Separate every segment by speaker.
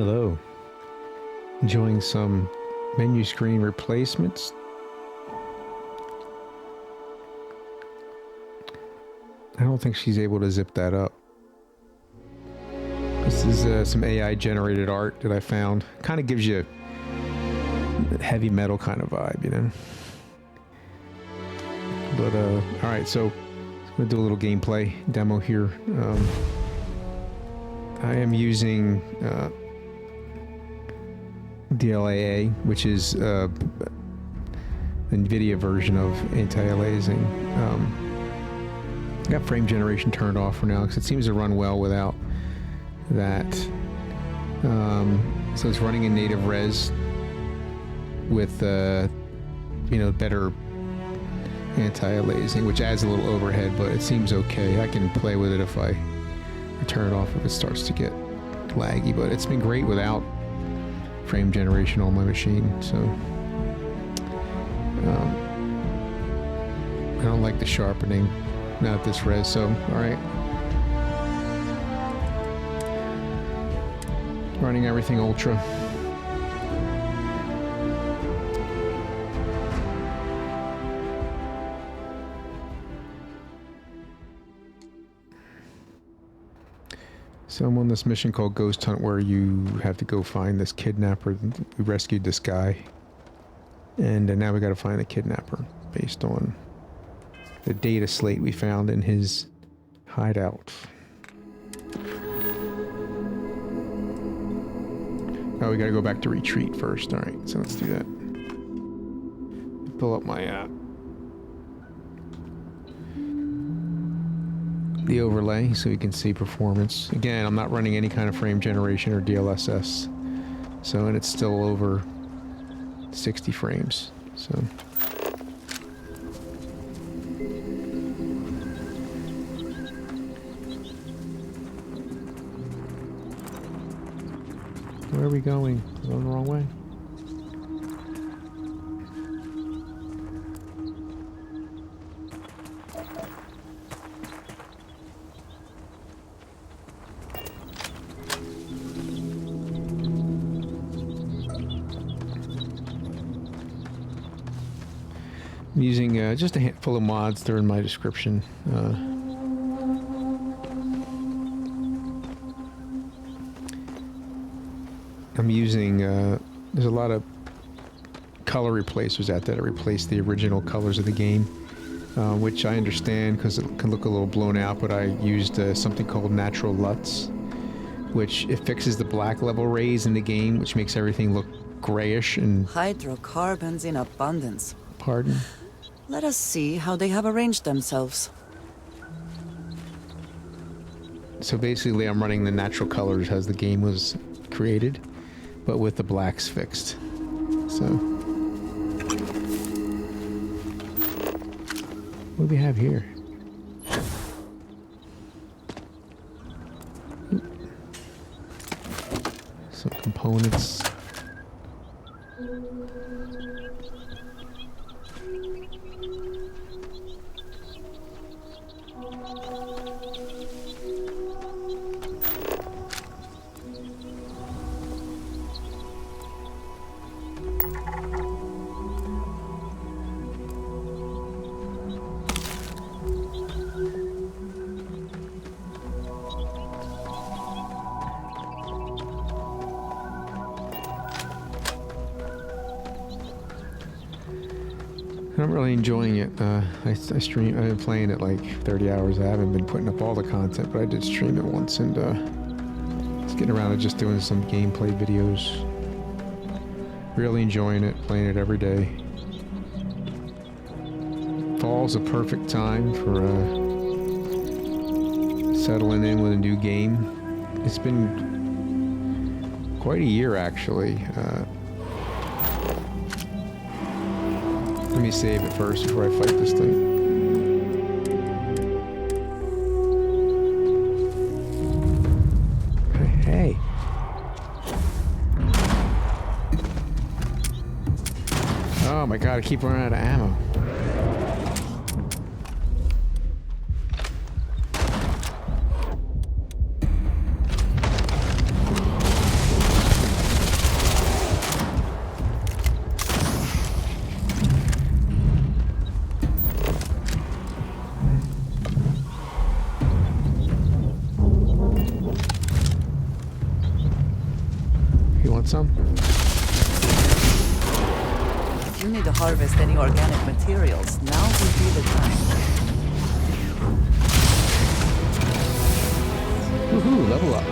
Speaker 1: Hello. Enjoying some menu screen replacements. I don't think she's able to zip that up. This is some AI generated art that I found. Kind of gives you a heavy metal kind of vibe, you know. But all right, so I'm gonna do a little gameplay demo here. I am using DLAA, which is NVIDIA version of anti-aliasing. Got frame generation turned off for now because it seems to run well without that. So it's running in native res with you know, better anti-aliasing, which adds a little overhead, but it seems okay. I can play with it if I turn it off if it starts to get laggy, but it's been great without frame generation on my machine. So I don't like the sharpening, not at this res. So all right, running everything ultra. So I'm on this mission called Ghost Hunt where you have to go find this kidnapper. We rescued this guy, and now we got to find the kidnapper based on the data slate we found in his hideout. Oh, we got to go back to retreat first. All right, so let's do that. Pull up my the overlay so you can see performance. Again, I'm not running any kind of frame generation or DLSS, so, and it's still over 60 frames. So where are we going? We're going the wrong way. I'm using just a handful of mods. They're in my description. I'm using, there's a lot of color replacers out there to replace the original colors of the game, which I understand because it can look a little blown out, but I used something called natural LUTS, which it fixes the black level rays in the game, which makes everything look grayish and...
Speaker 2: Hydrocarbons in abundance.
Speaker 1: Pardon?
Speaker 2: Let us see how they have arranged themselves.
Speaker 1: So basically I'm running the natural colors as the game was created, but with the blacks fixed. So what do we have here? Some components. I'm really enjoying it. I stream. I've been playing it like 30 hours. I haven't been putting up all the content, but I did stream it once, and just getting around to just doing some gameplay videos. Really enjoying it, playing it every day. Fall's a perfect time for settling in with a new game. It's been quite a year, actually. Let me save it first before I fight this thing. Hey. Oh my god, I keep running out of ammo. some?
Speaker 2: If you need to harvest any organic materials, now would be the time.
Speaker 1: Woohoo, level up.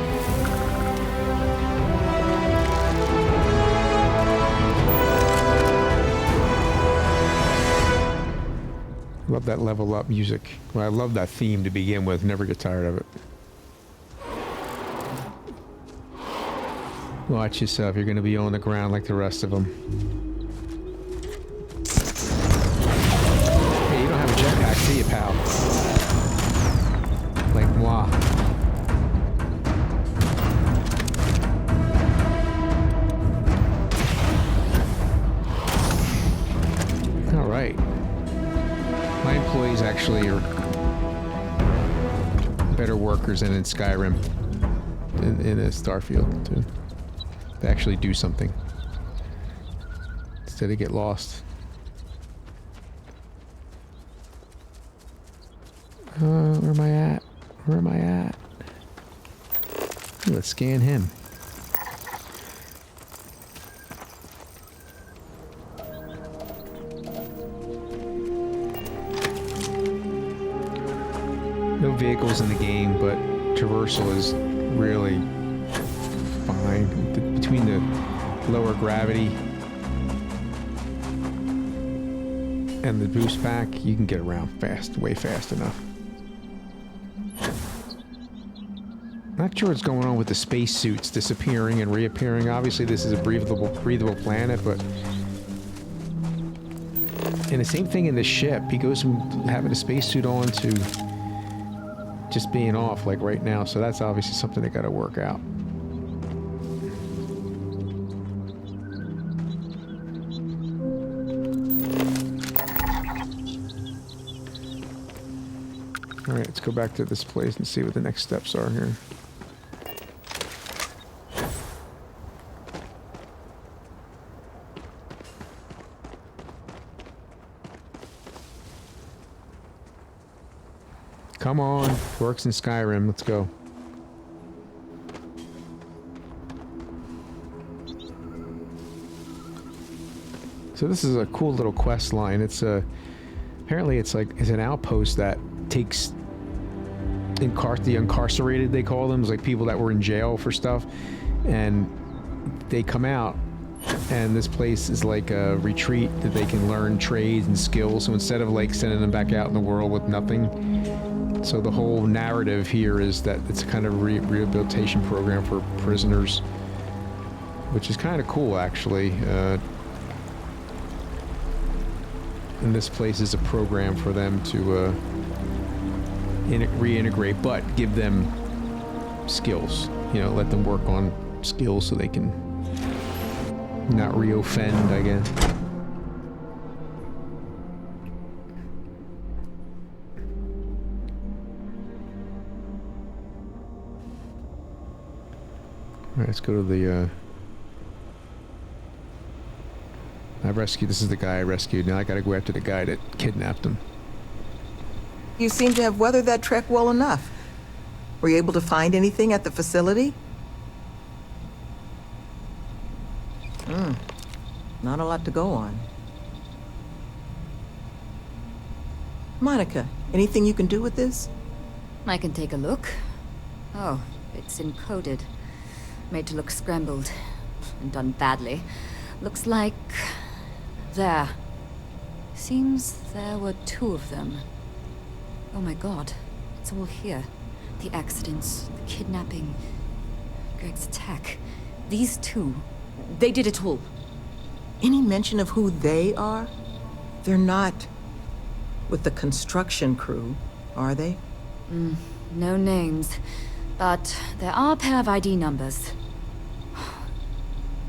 Speaker 1: Love that level up music. Well, I love that theme to begin with. Never get tired of it. Watch yourself. You're going to be on the ground like the rest of them. Hey, you don't have a jetpack, do you, pal? Like moi. All right. My employees actually are better workers than in Skyrim, in a Starfield, too. They actually do something instead of get lost. Where am I at? Where am I at? Let's scan him. No vehicles in the game, but traversal is really fine. Between the lower gravity and the boost pack, you can get around fast, way fast enough. Not sure what's going on with the spacesuits disappearing and reappearing. Obviously, this is a breathable planet, but... And the same thing in the ship. He goes from having a spacesuit on to just being off, like right now. So that's obviously something they got to work out. All right, let's go back to this place and see what the next steps are here. Come on, works in Skyrim. Let's go. So this is a cool little quest line. It's a apparently it's an outpost that takes the incarcerated, they call them. It's like people that were in jail for stuff, and they come out, and this place is like a retreat that they can learn trades and skills. So instead of like sending them back out in the world with nothing, so the whole narrative here is that it's a kind of rehabilitation program for prisoners, which is kind of cool, actually. And this place is a program for them to reintegrate, but give them skills. You know, let them work on skills so they can not re-offend, I guess. All right, let's go to the, this is the guy I rescued. Now I gotta go after the guy that kidnapped him.
Speaker 3: You seem to have weathered that trek well enough. Were you able to find anything at the facility? Not a lot to go on. Monica, anything you can do with this?
Speaker 4: I can take a look. Oh, it's encoded. Made to look scrambled. And done badly. Looks like... there. Seems there were two of them. Oh my god. It's all here. The accidents, the kidnapping, Greg's attack. These two, they did it all.
Speaker 3: Any mention of who they are? They're not with the construction crew, are they?
Speaker 4: No names. But there are a pair of ID numbers.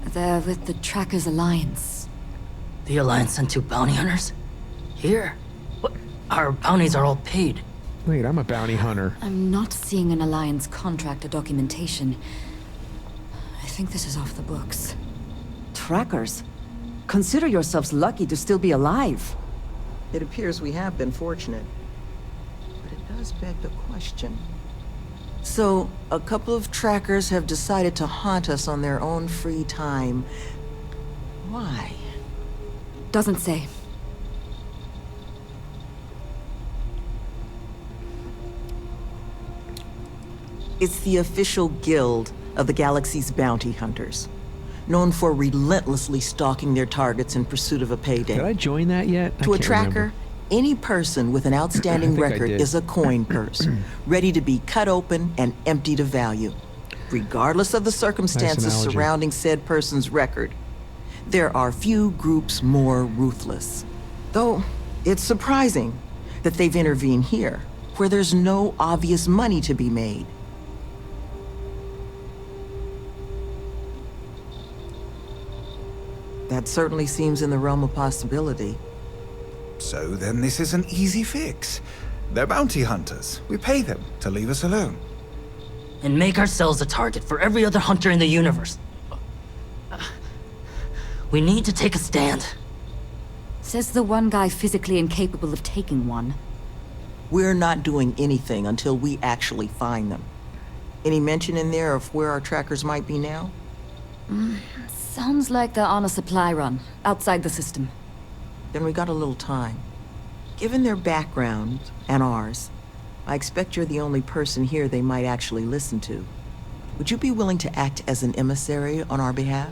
Speaker 4: They're with the Trackers Alliance.
Speaker 5: The Alliance sent two bounty hunters? Here? What? Our bounties are all paid.
Speaker 1: Wait, I'm a bounty hunter.
Speaker 4: I'm not seeing an Alliance contract or documentation. I think this is off the books.
Speaker 2: Trackers? Consider yourselves lucky to still be alive.
Speaker 3: It appears we have been fortunate. But it does beg the question. So, a couple of trackers have decided to haunt us on their own free time. Why?
Speaker 4: Doesn't say.
Speaker 3: It's the official guild of the galaxy's bounty hunters, known for relentlessly stalking their targets in pursuit of a payday.
Speaker 1: Did I join that yet? I
Speaker 3: To a
Speaker 1: can't
Speaker 3: tracker,
Speaker 1: remember.
Speaker 3: any person with an outstanding
Speaker 1: I
Speaker 3: record
Speaker 1: did.
Speaker 3: is a coin purse, ready to be cut open and emptied of value, regardless of the circumstances
Speaker 1: analogy.
Speaker 3: surrounding said person's record. There are few groups more ruthless. Though, it's surprising that they've intervened here, where there's no obvious money to be made. That certainly seems in the realm of possibility.
Speaker 6: So then this is an easy fix. They're bounty hunters. We pay them to leave us alone.
Speaker 5: And make ourselves a target for every other hunter in the universe. We need to take a stand.
Speaker 4: Says the one guy physically incapable of taking one.
Speaker 3: We're not doing anything until we actually find them. Any mention in there of where our trackers might be now?
Speaker 4: Sounds like they're on a supply run, outside the system.
Speaker 3: Then we got a little time. Given their background, and ours, I expect you're the only person here they might actually listen to. Would you be willing to act as an emissary on our behalf?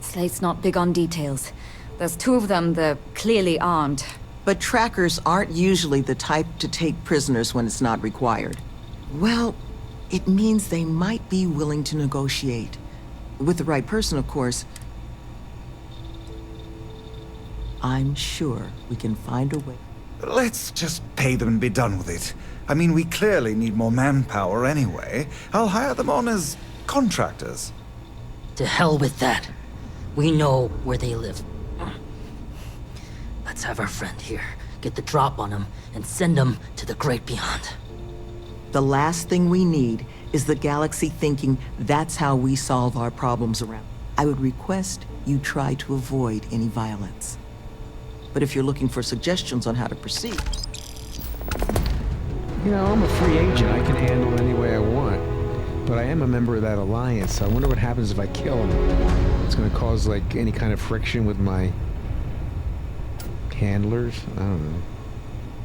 Speaker 4: Slate's not big on details. There's two of them, they're clearly armed.
Speaker 3: But trackers aren't usually the type to take prisoners when it's not required. Well, it means they might be willing to negotiate. With the right person, of course. I'm sure we can find a way.
Speaker 6: Let's just pay them and be done with it. I mean, we clearly need more manpower anyway. I'll hire them on as contractors.
Speaker 5: To hell with that. We know where they live. Let's have our friend here get the drop on them and send them to the great beyond.
Speaker 3: The last thing we need is the galaxy thinking that's how we solve our problems around. I would request you try to avoid any violence. But if you're looking for suggestions on how to proceed,
Speaker 1: You know, I'm a free agent. I can handle it any way I want. But I am a member of that alliance, so I wonder what happens if I kill him. It's going to cause, like, any kind of friction with my handlers? I don't know.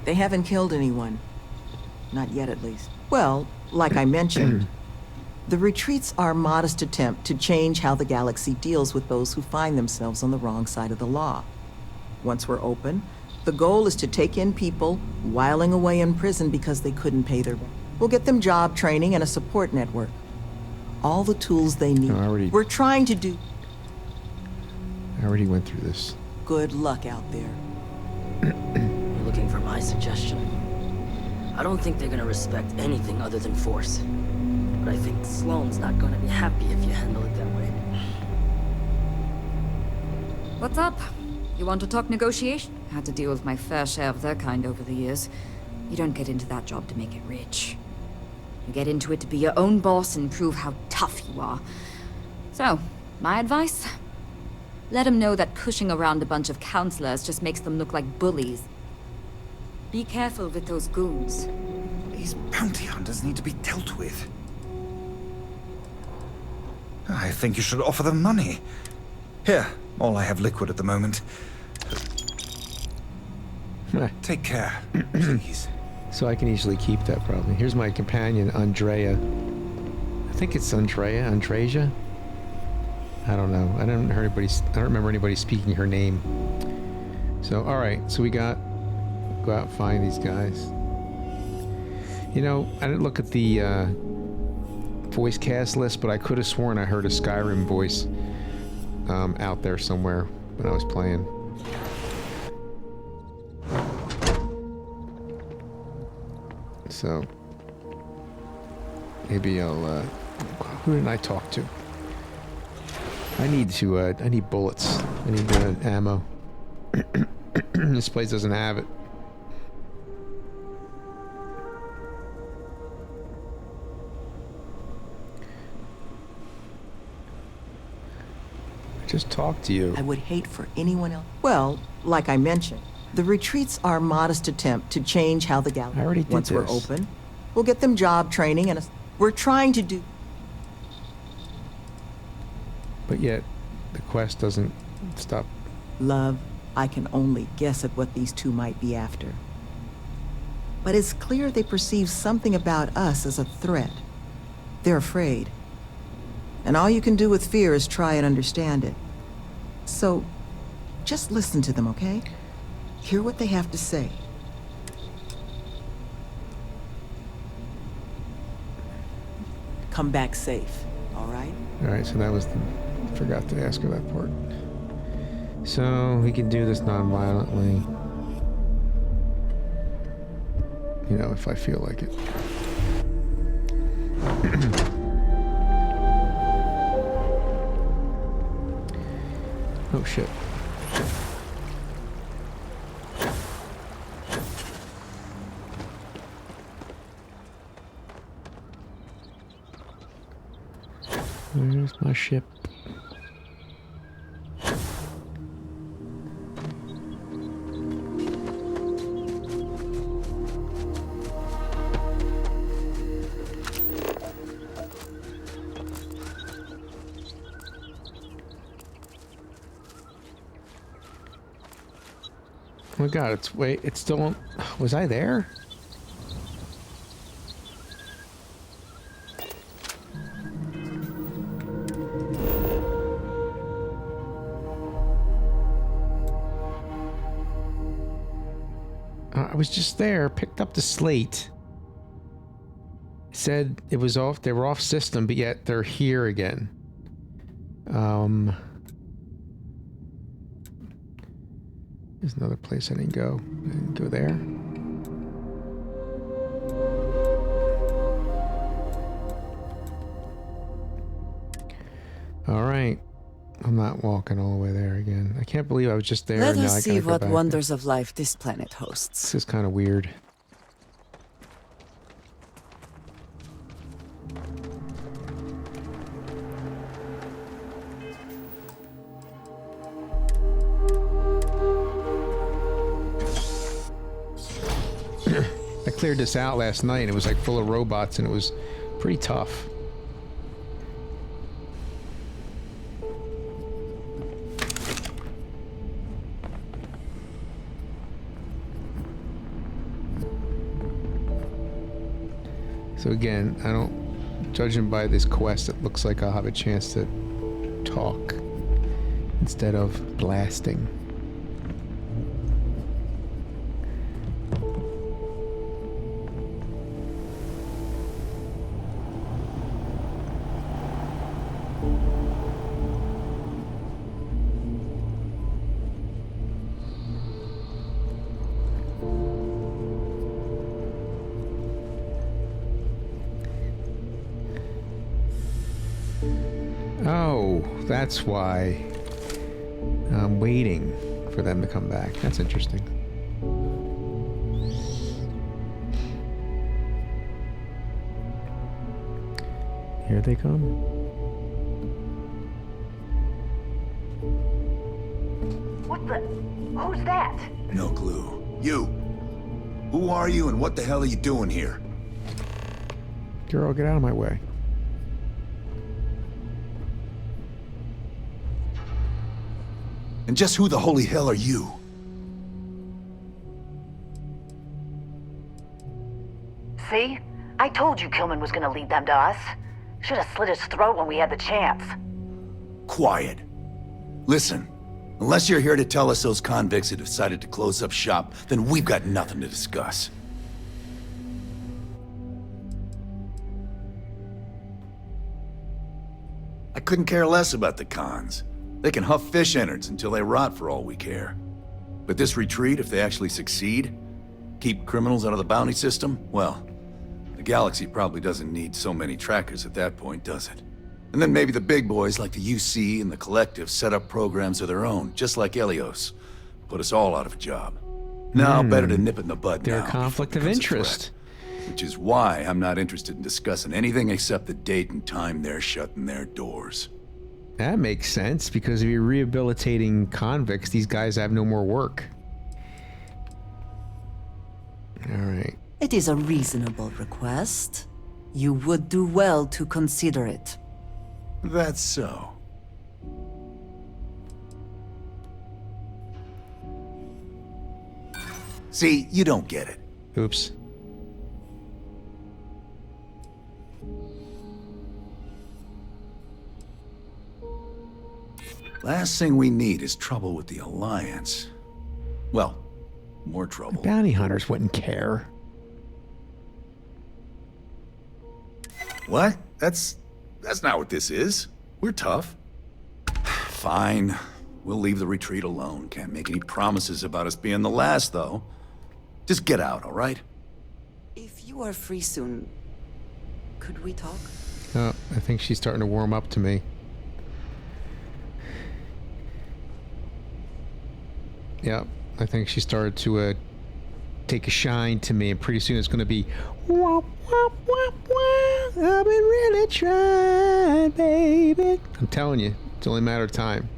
Speaker 3: they haven't killed anyone. Not yet, at least. Well, like I mentioned, the retreats are a modest attempt to change how the galaxy deals with those who find themselves on the wrong side of the law. Once we're open, the goal is to take in people whiling away in prison because they couldn't pay their rent. We'll get them job training and a support network. All the tools they need. We're trying to do.
Speaker 1: I already went through this.
Speaker 3: Good luck out there.
Speaker 5: You're looking for my suggestion? I don't think they're gonna respect anything other than force. But I think Sloane's not gonna be happy if you handle it that way.
Speaker 4: What's up? You want to talk negotiation? Had to deal with my fair share of their kind over the years. You don't get into that job to make it rich. You get into it to be your own boss and prove how tough you are. So, my advice? Let them know that pushing around a bunch of counselors just makes them look like bullies. Be careful with those goons.
Speaker 6: These bounty hunters need to be dealt with. I think you should offer them money. Here, all I have liquid at the moment. Take care, please.
Speaker 1: So I can easily keep that, probably. Here's my companion, Andrea. I think it's Andreja? I don't know. I don't remember anybody speaking her name. So, alright. So we got... Go out and find these guys. You know, I didn't look at the voice cast list, but I could have sworn I heard a Skyrim voice out there somewhere when I was playing. So maybe I'll who didn't I talk to? I need bullets. I need ammo. This place doesn't have it. I just talked to you.
Speaker 3: I would hate for anyone else. Well, like I mentioned, The retreats are a modest attempt to change how the galaxy.
Speaker 1: I already did
Speaker 3: Once we're
Speaker 1: this.
Speaker 3: open, we'll get them job training, and we're trying to do.
Speaker 1: But yet, the quest doesn't stop.
Speaker 3: Love, I can only guess at what these two might be after. But it's clear they perceive something about us as a threat. They're afraid. And all you can do with fear is try and understand it. So, just listen to them, okay? Hear what they have to say. Come back safe, all right?
Speaker 1: Alright, so that was the... Forgot to ask her that part. So, we can do this non-violently. You know, if I feel like it. Oh shit. Where's my ship? Oh my god, it's still on. Was I there? I was just there, picked up the slate. Said it was off, they were off system, but yet they're here again. There's another place I didn't go. I didn't go there. All right. I'm not walking all the way there again. I can't believe I was just there.
Speaker 2: Let
Speaker 1: and now
Speaker 2: us
Speaker 1: I
Speaker 2: see
Speaker 1: gotta go
Speaker 2: what
Speaker 1: back.
Speaker 2: wonders of life this planet
Speaker 1: This
Speaker 2: hosts.
Speaker 1: is kind of weird. I cleared this out last night and it was like full of robots and it was pretty tough. So again, I don't, judging by this quest, it looks like I'll have a chance to talk instead of blasting. Oh, that's why I'm waiting for them to come back. That's interesting. Here they come.
Speaker 7: What the? Who's that?
Speaker 8: No clue. You! Who are you and what the hell are you doing here?
Speaker 1: Girl, get out of my way.
Speaker 8: And just who the holy hell are you?
Speaker 7: See? I told you Kilman was gonna lead them to us. Should have slit his throat when we had the chance.
Speaker 8: Quiet. Listen, unless you're here to tell us those convicts have decided to close up shop, then we've got nothing to discuss. I couldn't care less about the cons. They can huff fish innards until they rot for all we care. But this retreat, if they actually succeed, keep criminals out of the bounty system, well, the galaxy probably doesn't need so many trackers at that point, does it? And then maybe the big boys like the UC and the Collective set up programs of their own, just like Helios. Put us all out of a job. Now, better to nip it in the bud
Speaker 1: They're
Speaker 8: now.
Speaker 1: a conflict of
Speaker 8: before it becomes a
Speaker 1: interest.
Speaker 8: threat. Which is why I'm not interested in discussing anything except the date and time they're shutting their doors.
Speaker 1: That makes sense because if you're rehabilitating convicts, these guys have no more work. All right.
Speaker 2: It is a reasonable request. You would do well to consider it.
Speaker 8: That's so. See, you don't get it.
Speaker 1: Oops.
Speaker 8: Last thing we need is trouble with the Alliance. Well, more trouble.
Speaker 1: Bounty hunters wouldn't care.
Speaker 8: What? That's not what this is. We're tough. Fine. We'll leave the retreat alone. Can't make any promises about us being the last, though. Just get out, all right?
Speaker 2: If you are free soon, could we talk?
Speaker 1: Oh, I think she's starting to warm up to me. Yep, I think she started to take a shine to me, and pretty soon it's going to be wop, wop, wop, wop. I've been really trying, baby. I'm telling you, it's only a matter of time.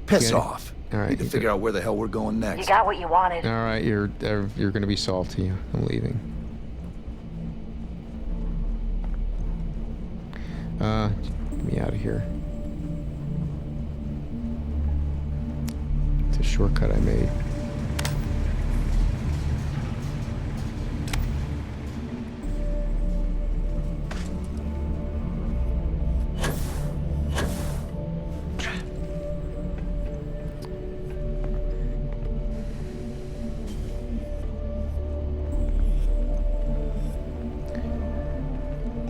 Speaker 8: Piss
Speaker 1: Get it?
Speaker 8: off.
Speaker 1: All right,
Speaker 8: Need to figure out where the hell we're going next.
Speaker 7: You got what you wanted.
Speaker 1: All right, you're going to be salty. I'm leaving. Get me out of here. It's a shortcut I made.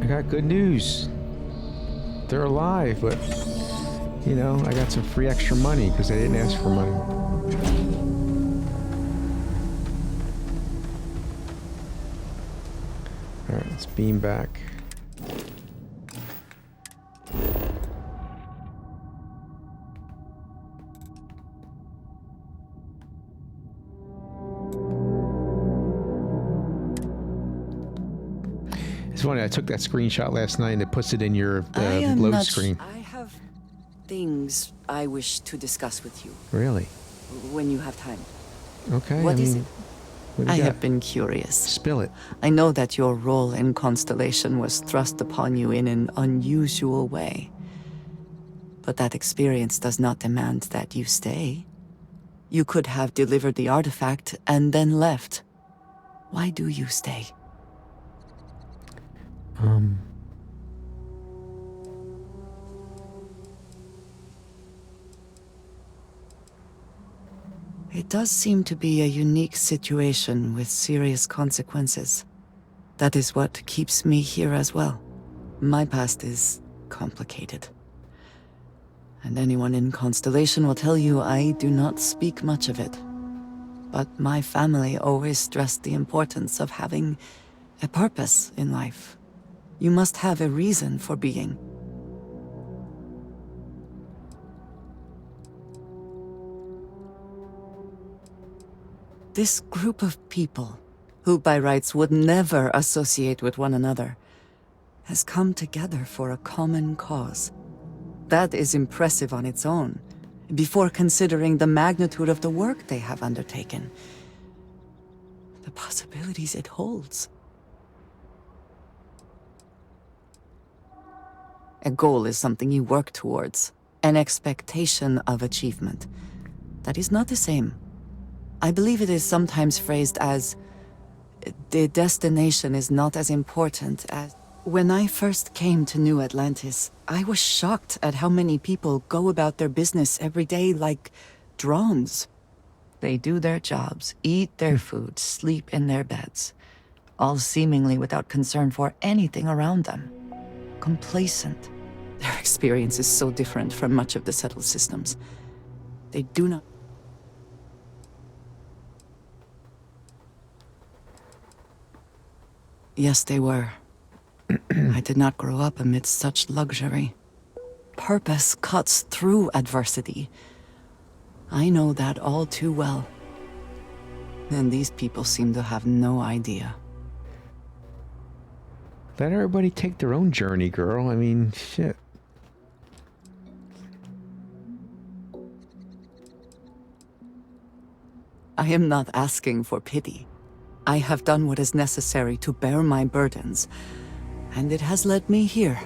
Speaker 1: I got good news. They're alive, but, you know, I got some free extra money because they didn't ask for money. Alright, let's beam back. It's funny, I took that screenshot last night and it puts it in your load screen.
Speaker 2: I have things I wish to discuss with you
Speaker 1: Really?
Speaker 2: when you have time.
Speaker 1: Okay.
Speaker 2: What is it?
Speaker 1: What do
Speaker 2: I
Speaker 1: you
Speaker 2: have
Speaker 1: got?
Speaker 2: been curious.
Speaker 1: Spill it.
Speaker 2: I know that your role in Constellation was thrust upon you in an unusual way. But that experience does not demand that you stay. You could have delivered the artifact and then left. Why do you stay? It does seem to be a unique situation with serious consequences. That is what keeps me here as well. My past is complicated. And anyone in Constellation will tell you I do not speak much of it. But my family always stressed the importance of having a purpose in life. You must have a reason for being. This group of people, who by rights would never associate with one another, has come together for a common cause. That is impressive on its own, before considering the magnitude of the work they have undertaken. The possibilities it holds. A goal is something you work towards, an expectation of achievement. That is not the same. I believe it is sometimes phrased as, the destination is not as important as... When I first came to New Atlantis, I was shocked at how many people go about their business every day like drones. They do their jobs, eat their food, sleep in their beds, all seemingly without concern for anything around them. Complacent. Their experience is so different from much of the settled systems. They do not... Yes, they were. I did not grow up amidst such luxury. Purpose cuts through adversity. I know that all too well. And these people seem to have no idea.
Speaker 1: Let everybody take their own journey, girl. I mean, shit.
Speaker 2: I am not asking for pity. I have done what is necessary to bear my burdens, and it has led me here.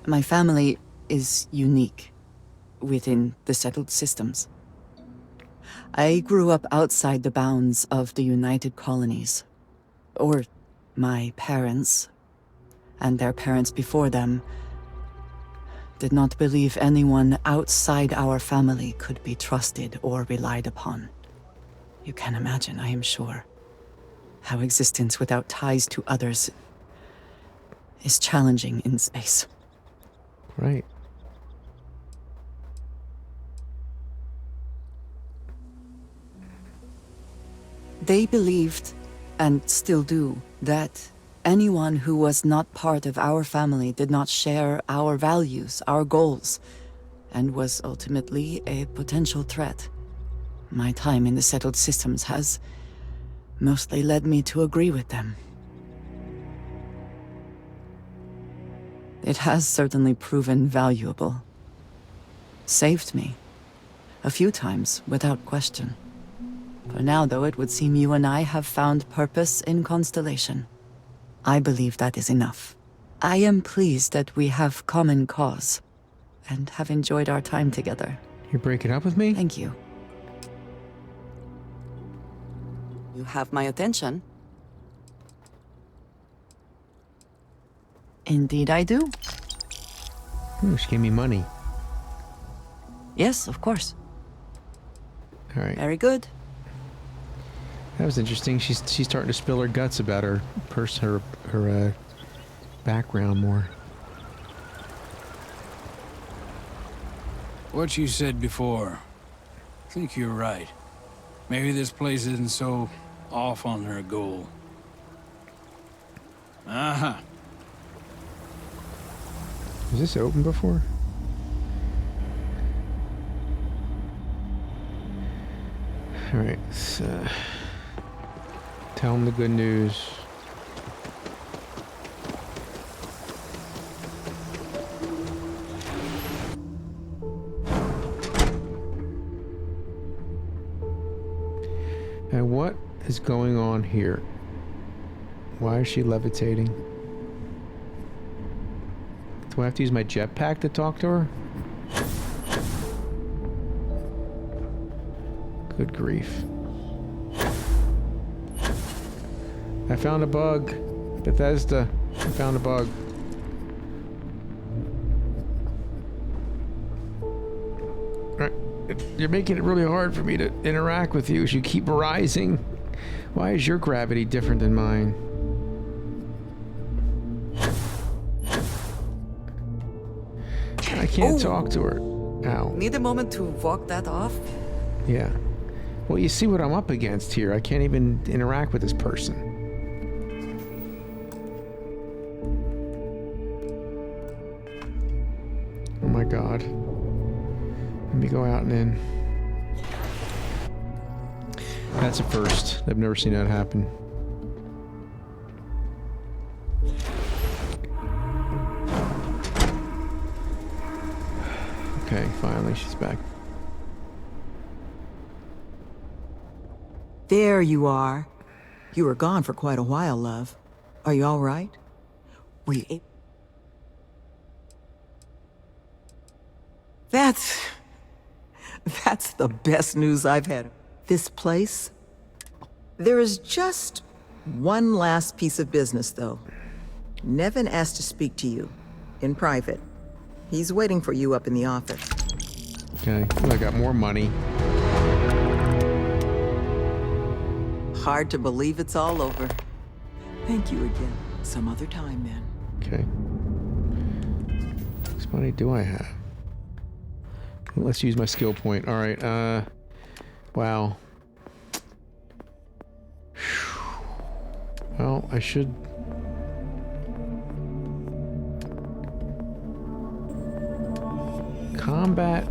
Speaker 2: My family is unique within the settled systems. I grew up outside the bounds of the United Colonies. Or my parents, and their parents before them, did not believe anyone outside our family could be trusted or relied upon. You can imagine, I am sure, how existence without ties to others is challenging in space.
Speaker 1: Right.
Speaker 2: They believed, and still do, that anyone who was not part of our family did not share our values, our goals, and was ultimately a potential threat. My time in the settled systems has mostly led me to agree with them. It has certainly proven valuable. Saved me. A few times, without question. For now, though, it would seem you and I have found purpose in Constellation. I believe that is enough. I am pleased that we have common cause, and have enjoyed our time together.
Speaker 1: You're breaking up with me?
Speaker 2: Thank you. You have my attention. Indeed I do.
Speaker 1: She gave me money.
Speaker 2: Yes, of course.
Speaker 1: All right.
Speaker 2: Very good.
Speaker 1: That was interesting. She's starting to spill her guts about her background more.
Speaker 9: What you said before, I think you're right. Maybe this place isn't so off on her goal. Aha.
Speaker 1: Was this open before? All right. So, tell them the good news. And what is going on here? Why is she levitating? Do I have to use my jetpack to talk to her? Good grief. I found a bug. Bethesda, I found a bug. Alright, you're making it really hard for me to interact with you as you keep rising. Why is your gravity different than mine? I can't talk to her. Ow.
Speaker 2: Need a moment to walk that off?
Speaker 1: Yeah. Well, you see what I'm up against here. I can't even interact with this person. Oh my god. Let me go out and in. That's a first. I've never seen that happen. Okay, finally she's back.
Speaker 3: There you are. You were gone for quite a while, love. Are you all right? Were you able... That's the best news I've had. This place? There is just one last piece of business, though. Nevin asked to speak to you, in private. He's waiting for you up in the office.
Speaker 1: Okay, well, I got more money.
Speaker 3: Hard to believe it's all over. Thank you again. Some other time, then.
Speaker 1: Okay. How much money do I have? Let's use my skill point. All right. Wow. Well, I should. Combat.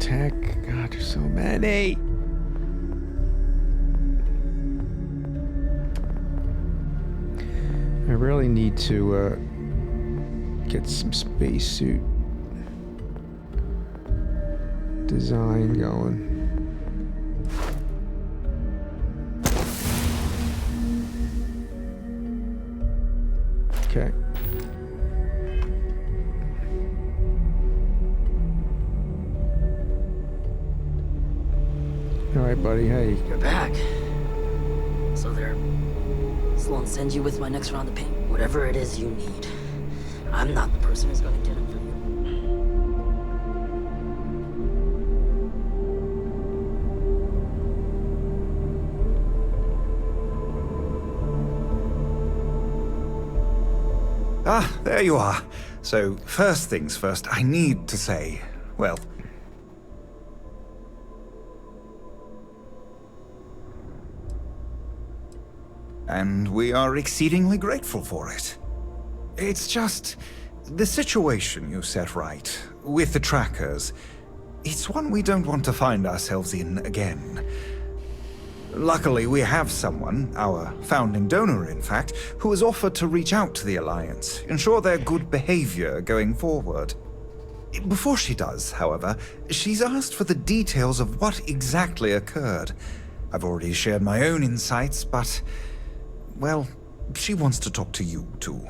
Speaker 1: Tech. God, there's so many. I really need to get some spacesuit. design going. Okay. All right, buddy. Hey.
Speaker 5: You're back. So there. Sloan sends you with my next round of paint. Whatever it is you need. I'm not the person who's gonna get it for you.
Speaker 6: Ah, there you are. So, first things first, I need to say, well... And we are exceedingly grateful for it. It's just... the situation you set right, with the trackers, it's one we don't want to find ourselves in again. Luckily, we have someone, our founding donor in fact, who has offered to reach out to the Alliance, ensure their good behavior going forward. Before she does, however, she's asked for the details of what exactly occurred. I've already shared my own insights, but, well, she wants to talk to you too.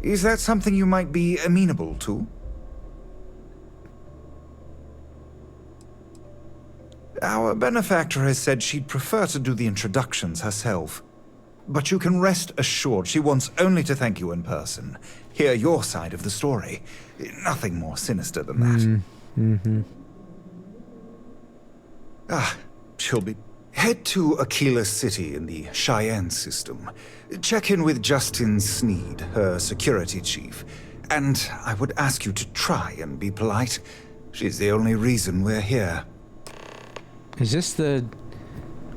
Speaker 6: Is that something you might be amenable to? Our benefactor has said she'd prefer to do the introductions herself. But you can rest assured she wants only to thank you in person. Hear your side of the story. Nothing more sinister than that. Ah, she'll be... Head to Aquila City in the Cheyenne system. Check in with Justin Sneed, her security chief. And I would ask you to try and be polite. She's the only reason we're here.
Speaker 1: Is this the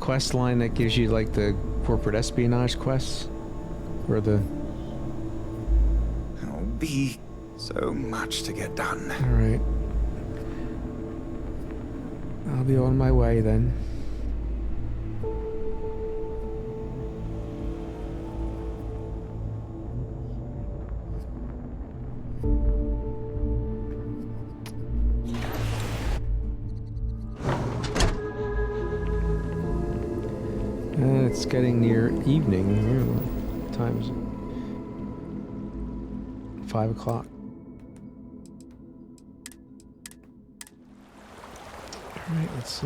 Speaker 1: quest line that gives you like the corporate espionage quests? Or the...
Speaker 6: There'll be so much to get done.
Speaker 1: Alright. I'll be on my way then. It's getting near evening. What time is it? 5 o'clock. Alright, let's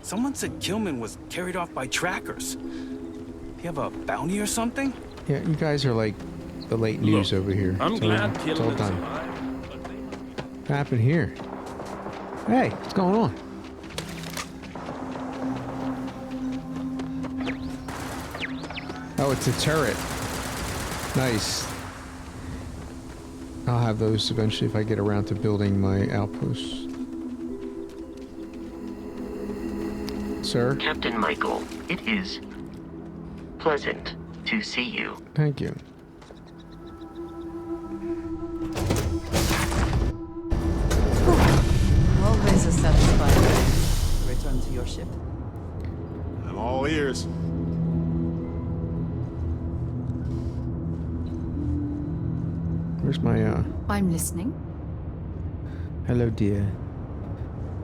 Speaker 10: Someone said Kilman was carried off by trackers. You have a bounty or something?
Speaker 1: Yeah, you guys are like the late news over here.
Speaker 11: I'm glad
Speaker 1: it's all
Speaker 11: Kilman's
Speaker 1: done.
Speaker 11: alive.
Speaker 1: What happened here? Hey, what's going on? Oh, it's a turret. Nice. I'll have those eventually if I get around to building my outposts. Sir?
Speaker 12: Captain Michael, it is pleasant to see you.
Speaker 1: Thank you.
Speaker 2: Always a satisfying return to your ship.
Speaker 11: I'm all ears.
Speaker 1: Where's my,
Speaker 4: I'm listening.
Speaker 1: hello, dear.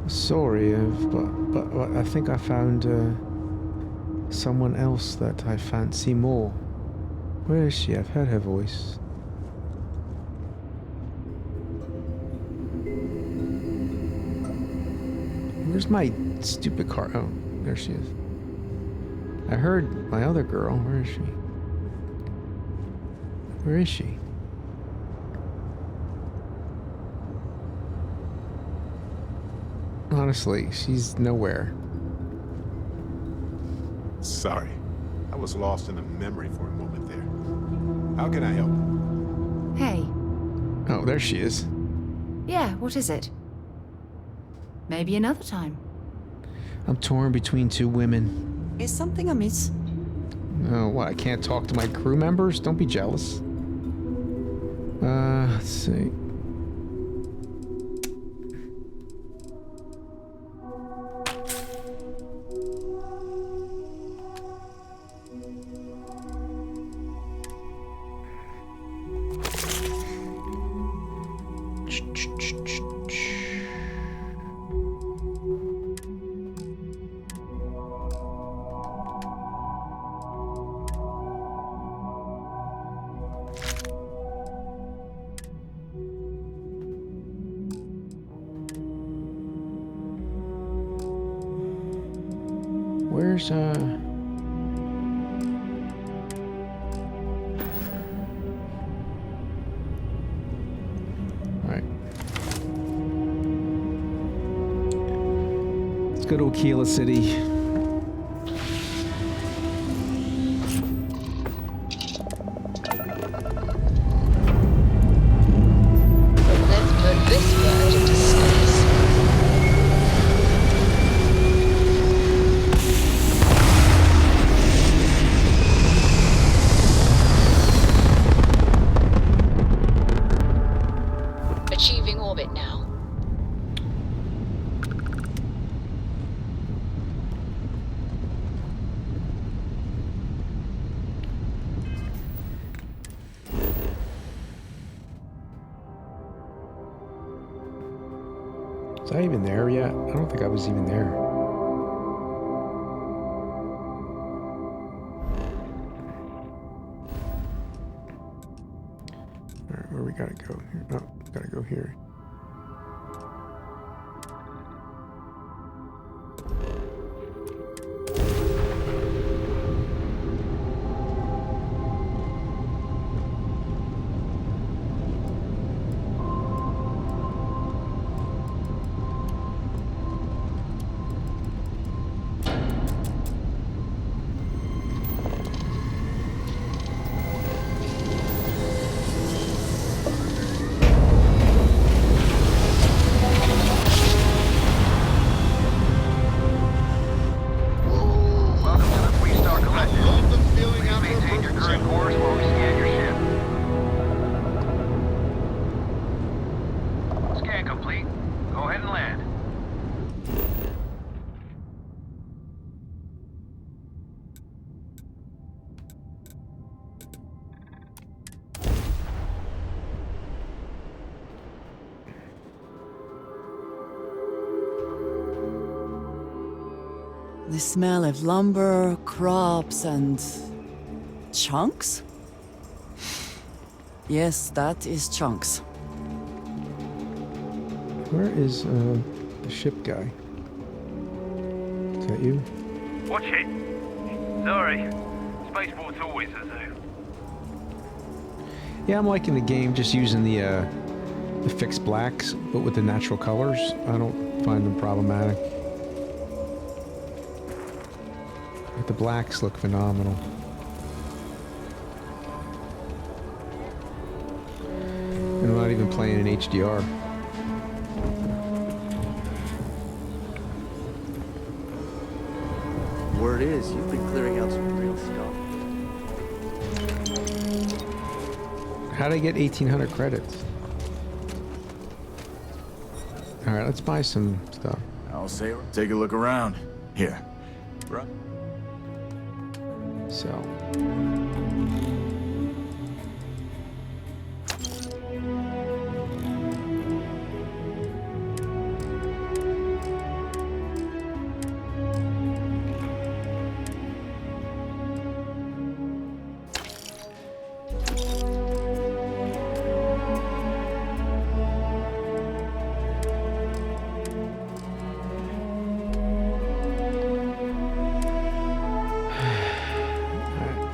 Speaker 1: Sorry, but I think I found, someone else that I fancy more. Where is she? I've heard her voice. Where's my stupid car? Oh, there she is. I heard my other girl. Where is she? Where is she? Honestly, she's nowhere.
Speaker 11: Sorry. I was lost in a memory for a moment there. How can I help?
Speaker 4: Hey.
Speaker 1: Oh, there she is.
Speaker 4: Yeah, what is it? Maybe another time.
Speaker 1: I'm torn between two women.
Speaker 2: Is something amiss?
Speaker 1: Oh, what? I can't talk to my crew members? Don't be jealous. Let's see. Where's All right. Let's go to Aquila City.
Speaker 13: Let's put this bird into space. Achieving orbit now.
Speaker 1: Was I even there yet? I don't think I was even there. Alright, where we gotta go? Here. No, gotta go here.
Speaker 2: The smell of lumber, crops, and chunks? Yes, that is chunks.
Speaker 1: Where is the ship guy? Is that you?
Speaker 14: Watch it. Sorry. Spaceport's always a zoo.
Speaker 1: Yeah, I'm liking the game, just using the fixed blacks, but with the natural colors. I don't find them problematic. But the blacks look phenomenal. And I'm not even playing in HDR.
Speaker 15: Word is, you've been clearing out some real stuff.
Speaker 1: How'd I get 1,800 credits? Alright, let's buy some stuff.
Speaker 8: I'll say, take a look around. Here. Right.
Speaker 1: So.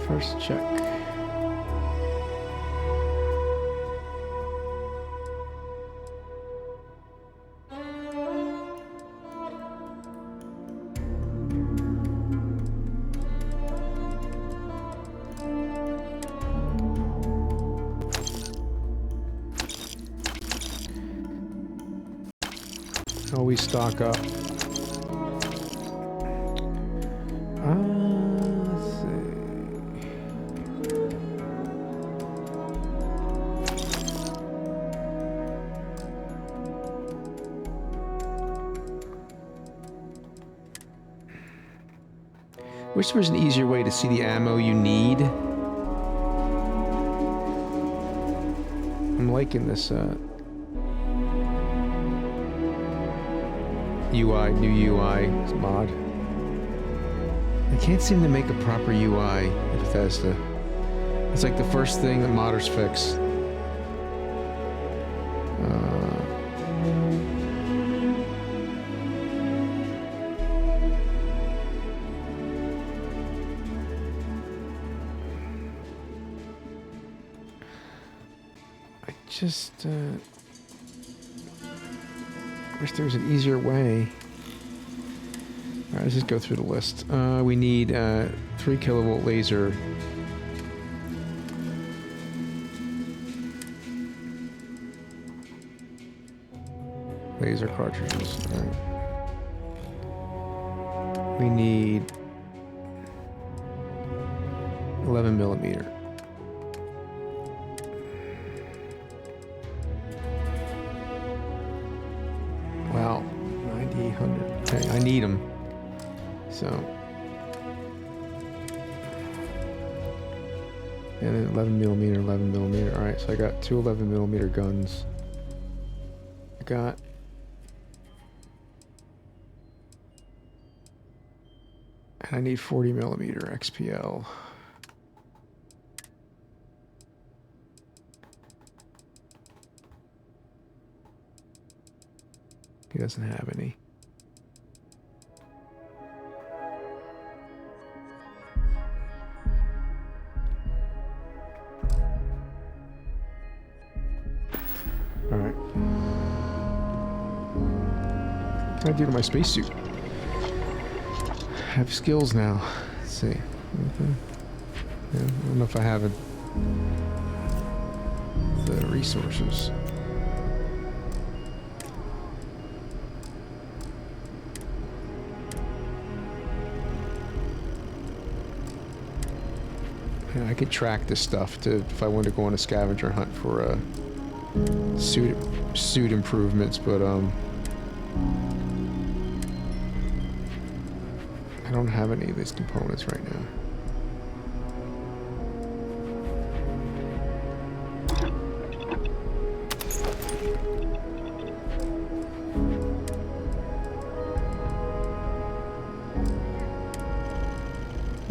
Speaker 1: First check. Always stock up. Let's see. Wish there was an easier way to see the ammo you need. I'm liking this UI, new UI mod. I can't seem to make a proper UI in Bethesda. It's like the first thing that modders fix. just wish there was an easier way. Alright, let's just go through the list. We need 3 kilovolt laser. Laser cartridges. Alright. We need 11 millimeter. Wow, 9800. Okay, I need them. So, and then 11 millimeter, 11 millimeter. All right, so I got 2 11 millimeter guns. I got. And I need 40 millimeter XPL. He doesn't have any. All right. What can I do to my spacesuit? I have skills now. Let's see. Okay. Yeah, I don't know if I have the resources. Yeah, I could track this stuff to if I wanted to go on a scavenger hunt for suit improvements, but I don't have any of these components right now.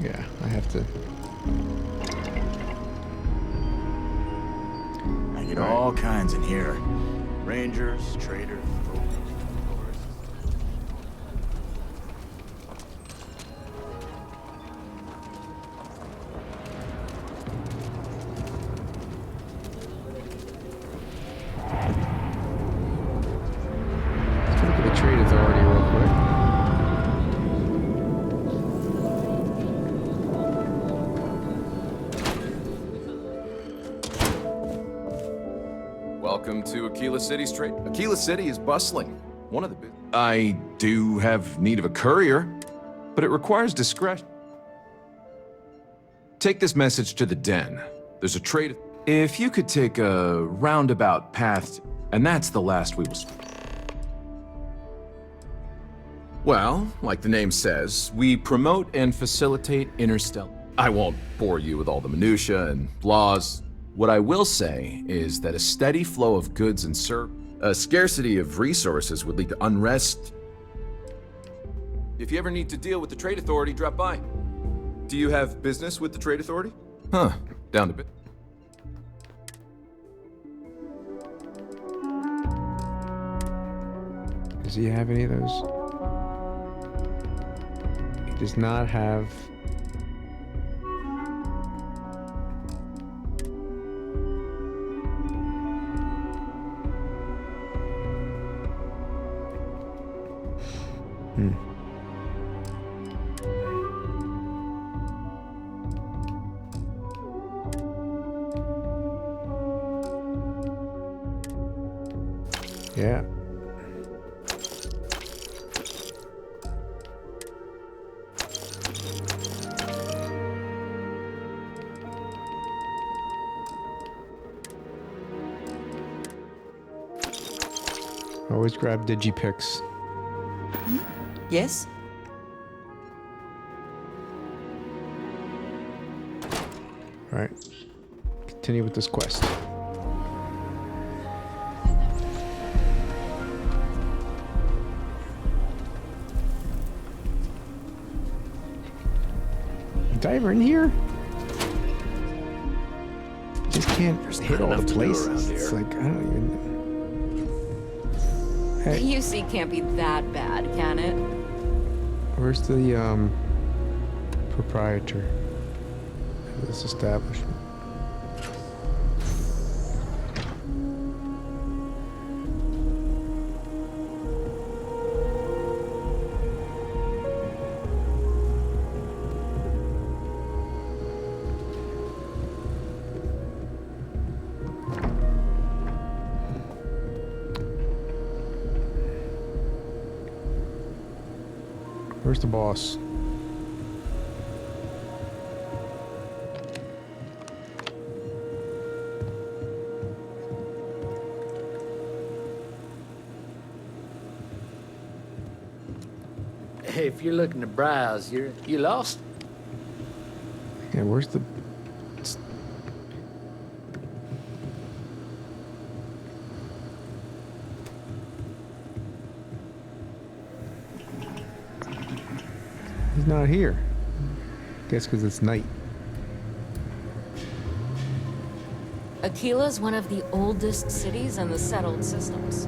Speaker 1: Yeah, I have to.
Speaker 16: I get all kinds in here. Rangers, traders,
Speaker 17: Welcome to Aquila City Street. Aquila City is bustling. One of the big... I do have need of a courier, but it requires discretion. Take this message to the den. There's a trade... If you could take a roundabout path, and that's the last we will... Well, like the name says, we promote and facilitate interstellar... I won't bore you with all the minutiae and laws. What I will say is that a steady flow of goods and a scarcity of resources would lead to unrest. If you ever need to deal with the Trade Authority, drop by. Do you have business with the Trade Authority? Huh, down a bit.
Speaker 1: Does he have any of those? He does not have... Yeah. Always grab digipics.
Speaker 3: Yes?
Speaker 1: All right. Continue with this quest. Diver in here? Just can't hit all the places. It's like, I don't even... Hey.
Speaker 4: The UC can't be that bad, can it?
Speaker 1: Where's the, proprietor of this establishment? Where's the boss?
Speaker 15: Hey, if you're looking to browse, you lost?
Speaker 1: Yeah, where's the... He's not here. Guess because it's night.
Speaker 18: Aquila's one of the oldest cities in the settled systems.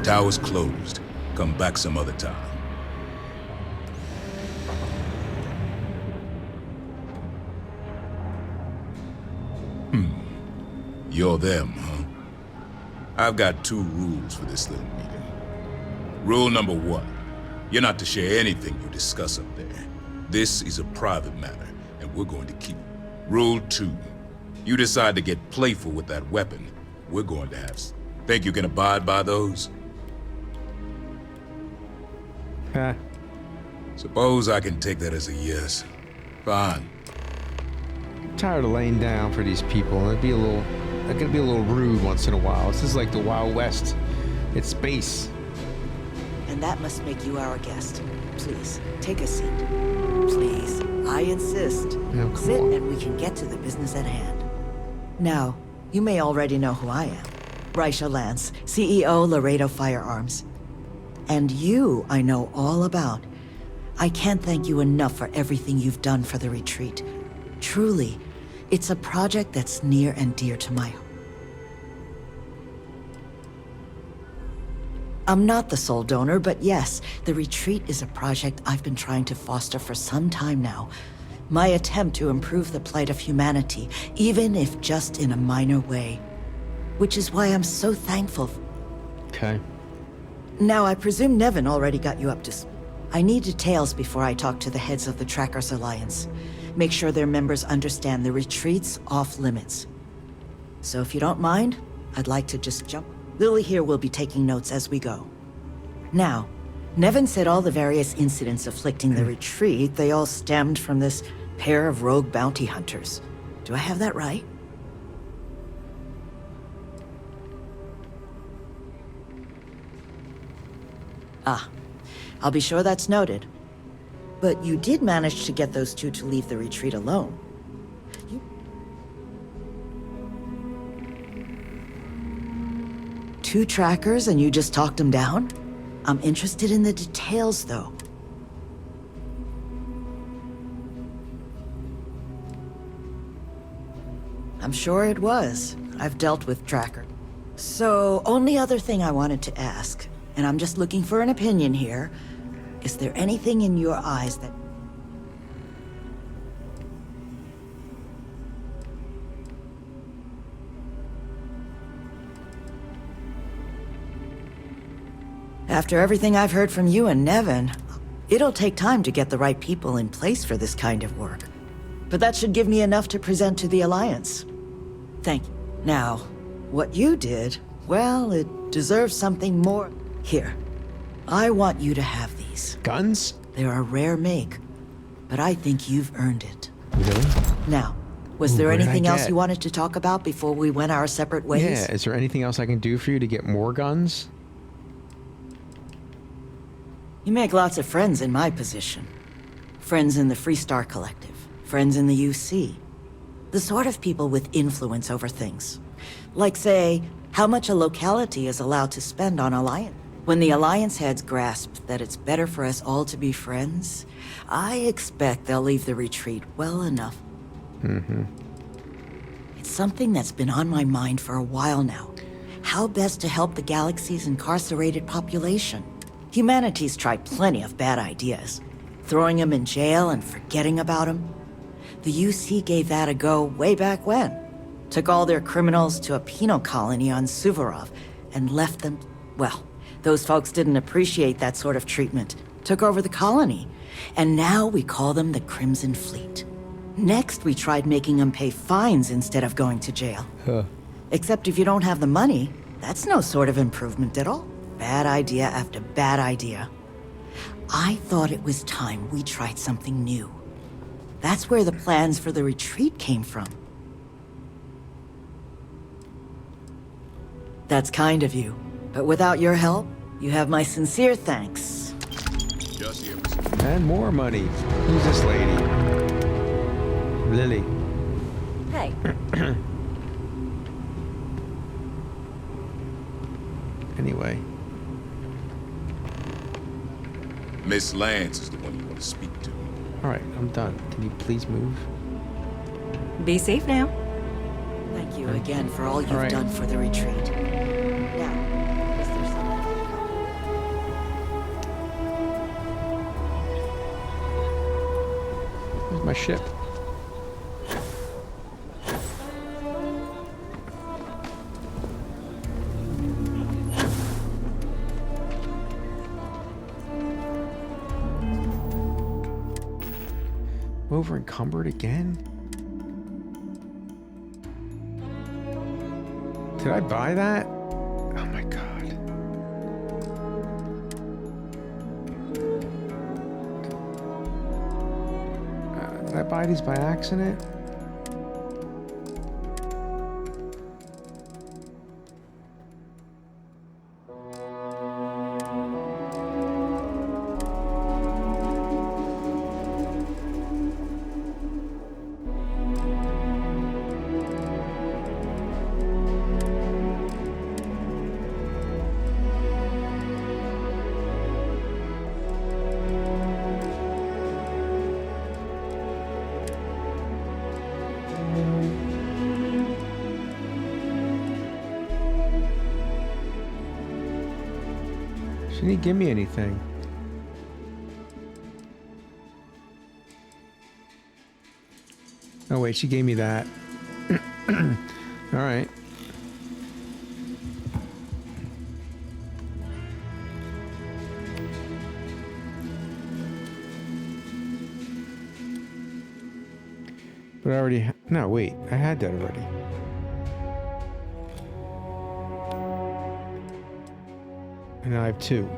Speaker 19: Tower's closed. Come back some other time. You're them, huh? I've got 2 rules for this little meeting. Rule number 1, you're not to share anything you discuss up there. This is a private matter, and we're going to keep it. Rule 2, you decide to get playful with that weapon, we're going to have... Think you can abide by those? Suppose I can take that as a yes. Fine.
Speaker 1: I'm tired of laying down for these people. It'd be a little... I gotta be a little rude once in a while. This is like the Wild West. It's space.
Speaker 3: And that must make you our guest. Please, take a seat. Please, I insist.
Speaker 1: Now,
Speaker 3: Sit and we can get to the business at hand. Now, you may already know who I am. Raisha Lance, CEO Laredo Firearms. And you I know all about. I can't thank you enough for everything you've done for the retreat. Truly, it's a project that's near and dear to my heart. I'm not the sole donor, but yes, the retreat is a project I've been trying to foster for some time now. My attempt to improve the plight of humanity, even if just in a minor way. Which is why I'm so thankful.
Speaker 1: Okay.
Speaker 3: Now, I presume Nevin already got you up to speed. I need details before I talk to the heads of the Trackers Alliance. Make sure their members understand the retreat's off limits. So if you don't mind, I'd like to just jump. Lily here will be taking notes as we go. Now, Nevin said all the various incidents afflicting the retreat, they all stemmed from this pair of rogue bounty hunters. Do I have that right? Ah, I'll be sure that's noted. But you did manage to get those 2 to leave the retreat alone. Two trackers and you just talked them down? I'm interested in the details, though. I'm sure it was. I've dealt with tracker. So, only other thing I wanted to ask, and I'm just looking for an opinion here. Is there anything in your eyes that... After everything I've heard from you and Nevin, it'll take time to get the right people in place for this kind of work. But that should give me enough to present to the Alliance. Thank you. Now, what you did, well, it deserves something more. Here, I want you to have these.
Speaker 1: Guns?
Speaker 3: They're a rare make, but I think you've earned it.
Speaker 1: Really?
Speaker 3: Now, was there
Speaker 1: what did I
Speaker 3: anything else
Speaker 1: get?
Speaker 3: you wanted to talk about before we went our separate ways?
Speaker 1: Yeah, is there anything else I can do for you to get more guns?
Speaker 3: You make lots of friends in my position. Friends in the Freestar Collective, friends in the UC. The sort of people with influence over things. Like, say, how much a locality is allowed to spend on Alliance. When the Alliance heads grasp that it's better for us all to be friends, I expect they'll leave the retreat well enough. It's something that's been on my mind for a while now. How best to help the galaxy's incarcerated population. Humanity's tried plenty of bad ideas. Throwing them in jail and forgetting about them. The UC gave that a go way back when. Took all their criminals to a penal colony on Suvorov and left them... Well, those folks didn't appreciate that sort of treatment. Took over the colony
Speaker 20: And now we call them the Crimson Fleet. Next, we tried making them pay fines instead of going to jail.
Speaker 1: Huh.
Speaker 20: Except if you don't have the money, that's no sort of improvement at all. Bad idea after bad idea. I thought it was time we tried something new. That's where the plans for the retreat came from. That's kind of you. But without your help, you have my sincere thanks.
Speaker 1: And more money. Who's this lady? Lily.
Speaker 18: Hey.
Speaker 1: Anyway.
Speaker 19: Miss Lance is the one you want to speak to.
Speaker 1: All right, I'm done. Can you please move?
Speaker 20: Be safe now. Thank you again for all you've done for the retreat. Now, is there something?
Speaker 1: Where's my ship? Over encumbered again? Did I buy that? Oh my god. Did I buy these by accident? She didn't give me anything. Oh wait, she gave me that. All right. But I already no, wait, I had that already. And now I have 2.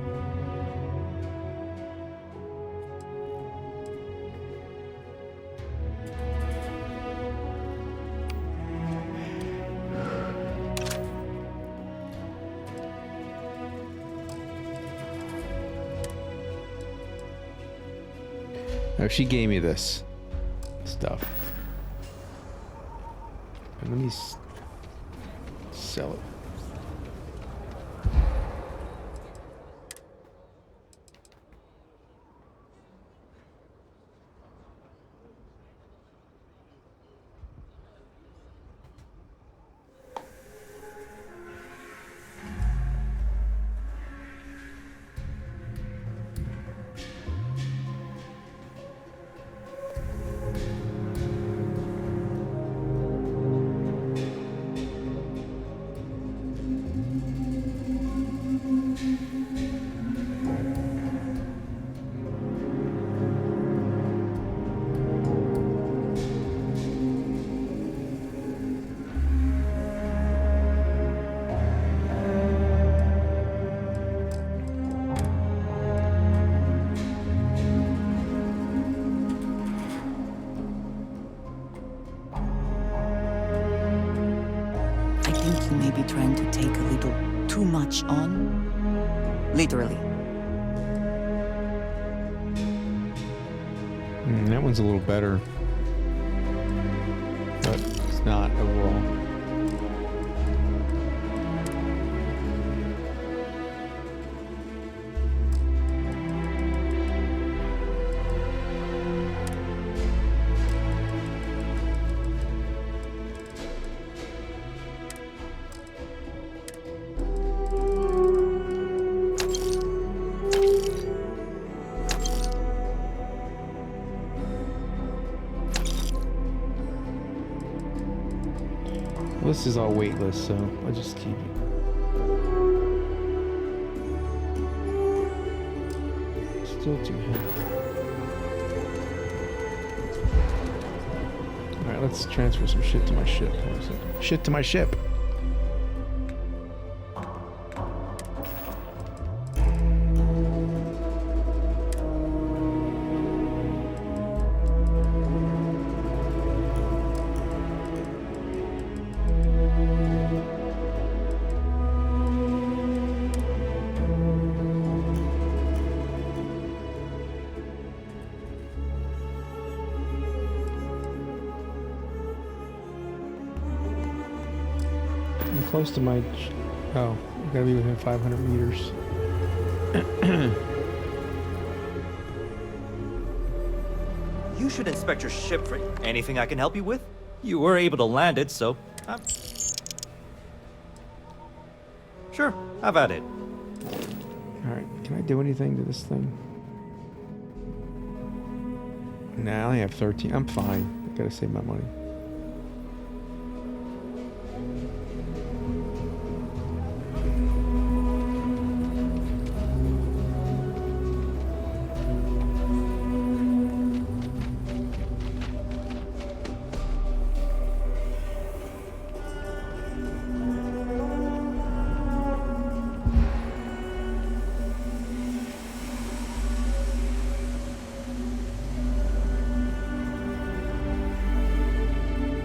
Speaker 1: Oh, she gave me this stuff. And let me sell it.
Speaker 2: You may be trying to take a little too much on. Literally.
Speaker 1: That one's a little better. But it's not overall. This is all weightless, so I'll just keep it. Still too heavy. Alright, let's transfer some shit to my ship. What is it? Shit to my ship. Close to my... Oh, I gotta be within 500 meters.
Speaker 21: You should inspect your ship for anything I can help you with. You were able to land it, so... Sure, have at it.
Speaker 1: Alright, can I do anything to this thing? Nah, I only have 13. I'm fine. I gotta save my money.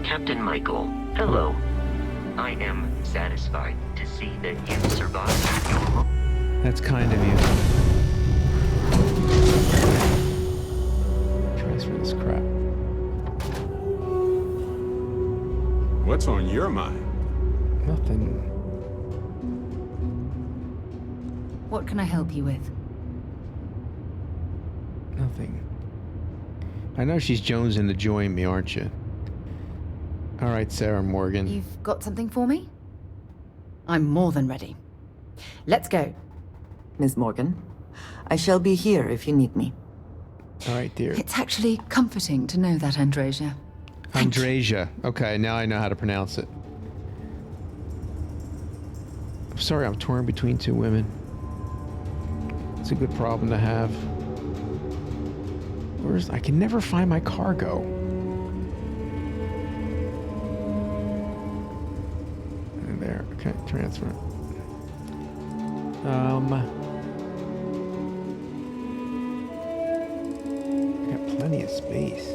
Speaker 12: Captain Michael, hello. I am satisfied to see that you survived your...
Speaker 1: That's kind of you. Transfer this crap.
Speaker 11: What's on your mind?
Speaker 1: Nothing.
Speaker 4: What can I help you with?
Speaker 1: Nothing. I know she's jonesing to join me, aren't you? All right, Sarah Morgan.
Speaker 4: You've got something for me?
Speaker 2: I'm more than ready. Let's go.
Speaker 3: Ms. Morgan, I shall be here if you need me.
Speaker 1: All right, dear.
Speaker 2: It's actually comforting to know that, Andrasia.
Speaker 1: Andrasia. Okay, now I know how to pronounce it. I'm sorry, I'm torn between two women. It's a good problem to have. I can never find my cargo. And there, okay, transfer. I got plenty of space.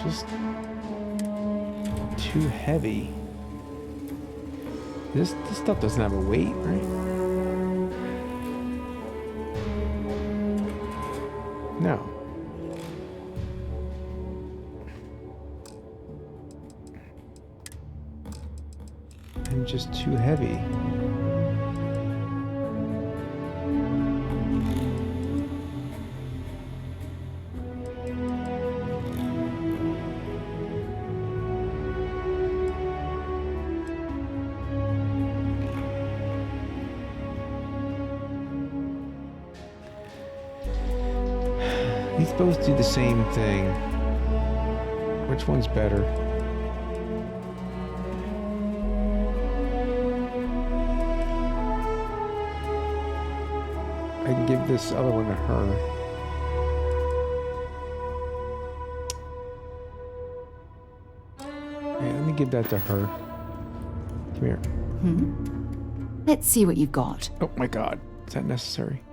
Speaker 1: Just too heavy. This stuff doesn't have a weight, right? No. I'm just too heavy. These both do the same thing. Which one's better? I can give this other one to her. Yeah, let me give that to her. Come here.
Speaker 2: Let's see what you've got.
Speaker 1: Oh my god. Is that necessary?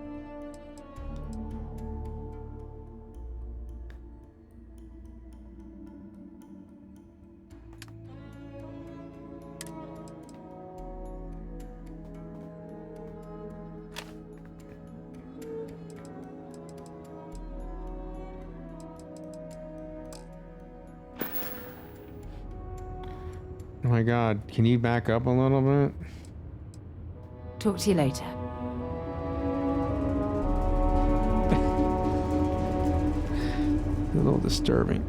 Speaker 1: Oh my god, can you back up a little bit?
Speaker 2: Talk to you later.
Speaker 1: A little disturbing.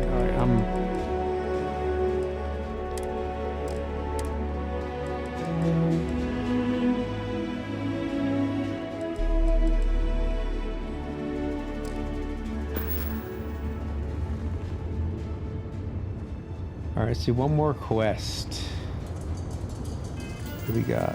Speaker 1: Alright, Alright, let's do one more quest. What do we got?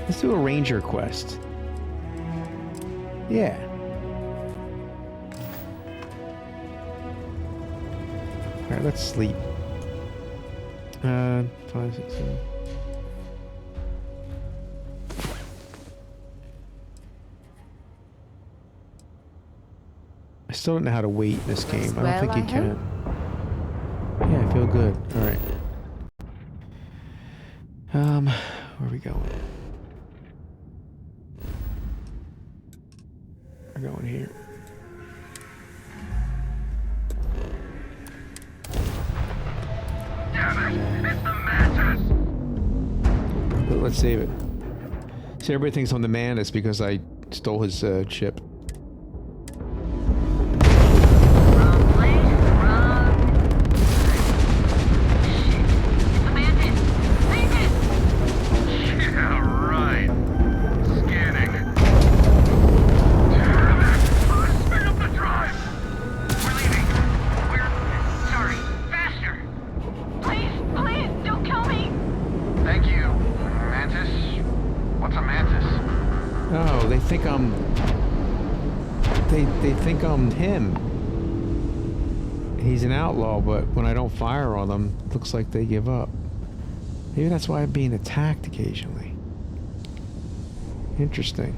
Speaker 1: Let's do a ranger quest. Yeah. Alright, let's sleep. 5, 6, 7. I still don't know how to wait in this game. I don't think you can. Yeah, I feel good. Alright. Where are we going? We're going here.
Speaker 14: Damn it! It's the Mantis!
Speaker 1: But let's save it. See, everybody thinks I'm the Mantis because I stole his chip. They think I'm him. He's an outlaw, but when I don't fire on them, it looks like they give up. Maybe that's why I'm being attacked occasionally. Interesting.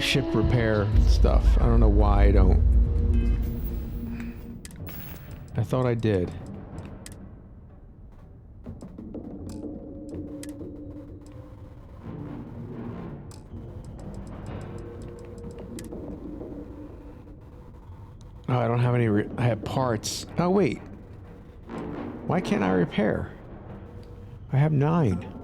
Speaker 1: Ship repair stuff. I don't know why I don't. I thought I did. Oh, I don't have any. I have parts. Oh, wait. Why can't I repair? I have 9.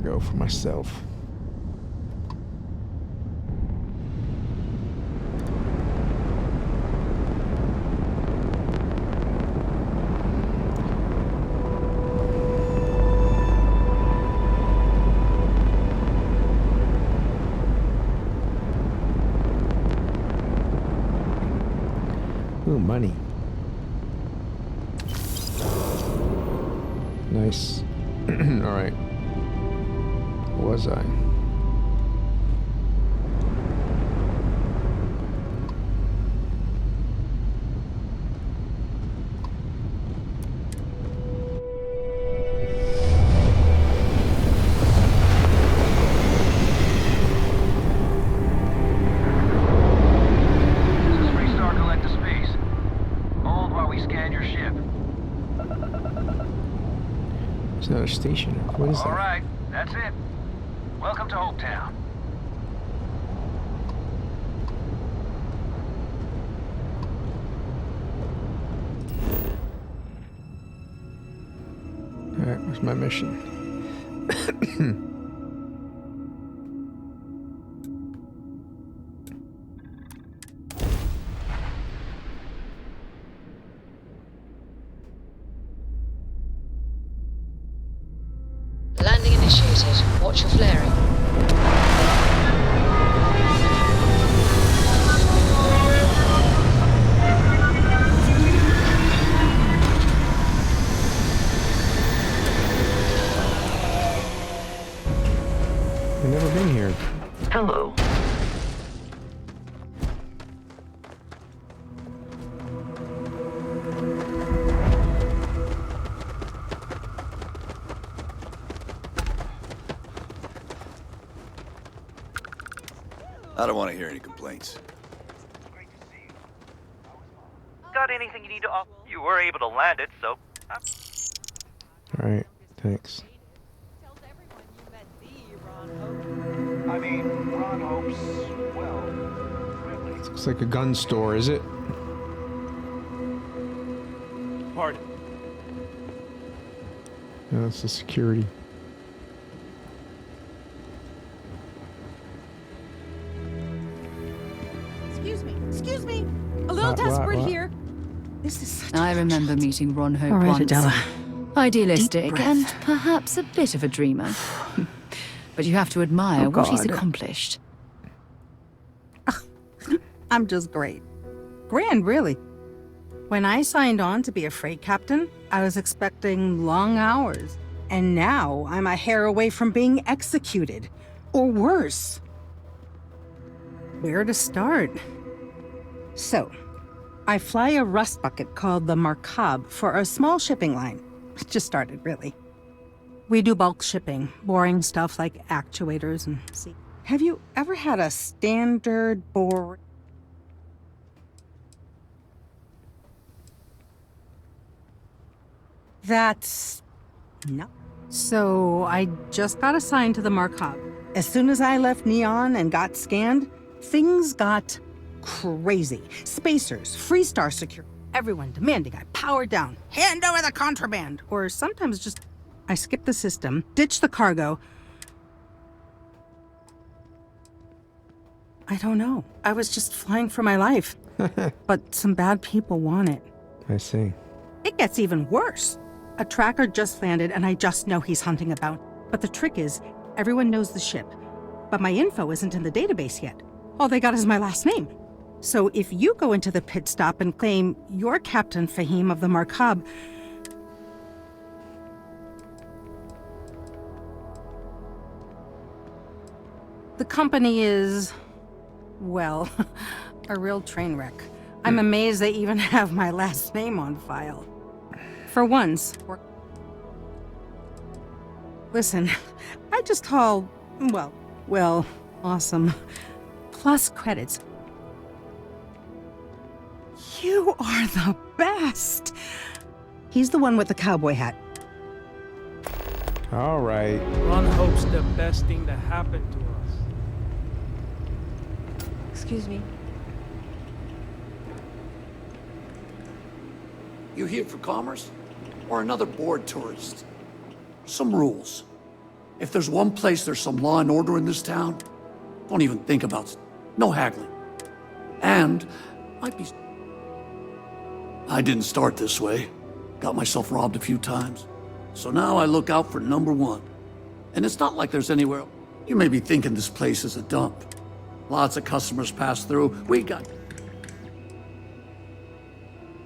Speaker 1: cargo for myself. Ooh, money. Nice. All right. Where was I? Not a station. What is that?
Speaker 14: All right, that's it. Welcome to Hopetown.
Speaker 1: All right, where's my mission?
Speaker 13: Landing initiated. Watch your flaring.
Speaker 1: I've never been here.
Speaker 12: Hello.
Speaker 8: I don't want to hear any complaints.
Speaker 14: Got anything you need to offer? You were able to land it, so...
Speaker 1: All right, thanks.
Speaker 14: I mean, Ron hopes, well, really.
Speaker 1: Looks like a gun store, is it?
Speaker 10: Pardon.
Speaker 1: No, it's the security.
Speaker 7: Excuse me. A little desperate here.
Speaker 20: This is such
Speaker 2: I remember meeting Ron Hope
Speaker 20: All right,
Speaker 2: once.
Speaker 20: Adela.
Speaker 2: Idealistic
Speaker 20: Deep
Speaker 2: and
Speaker 20: breath.
Speaker 2: perhaps a bit of a dreamer. But you have to admire what he's accomplished.
Speaker 7: I'm just great. Grand, really. When I signed on to be a freight captain, I was expecting long hours. And now I'm a hair away from being executed. Or worse. Where to start? So, I fly a rust bucket called the Markab for a small shipping line. It just started, really. We do bulk shipping, boring stuff like actuators and... See, have you ever had a standard bore... That's... no. So, I just got assigned to the Markab. As soon as I left Neon and got scanned, things got crazy. Spacers, Freestar security, everyone demanding I power down, hand over the contraband, or sometimes just I skip the system, ditch the cargo. I don't know. I was just flying for my life. But some bad people want it.
Speaker 1: I see.
Speaker 7: It gets even worse. A tracker just landed and I just know he's hunting about. But the trick is, everyone knows the ship. But my info isn't in the database yet. All they got is my last name. So if you go into the pit stop and claim you're Captain Fahim of the Markab, the company is, well, a real train wreck. I'm amazed they even have my last name on file. For once, listen, I just haul, well, awesome. Plus credits. You are the best. He's the one with the cowboy hat.
Speaker 1: All right.
Speaker 22: Ron hopes the best thing that happened to us.
Speaker 13: Excuse me.
Speaker 23: You here for commerce? Or another bored tourist? Some rules.
Speaker 5: If there's one place there's some law and order in this town, don't even think about it. No haggling. And I didn't start this way. Got myself robbed a few times. So now I look out for number one. And it's not like there's anywhere. You may be thinking this place is a dump. Lots of customers pass through. We got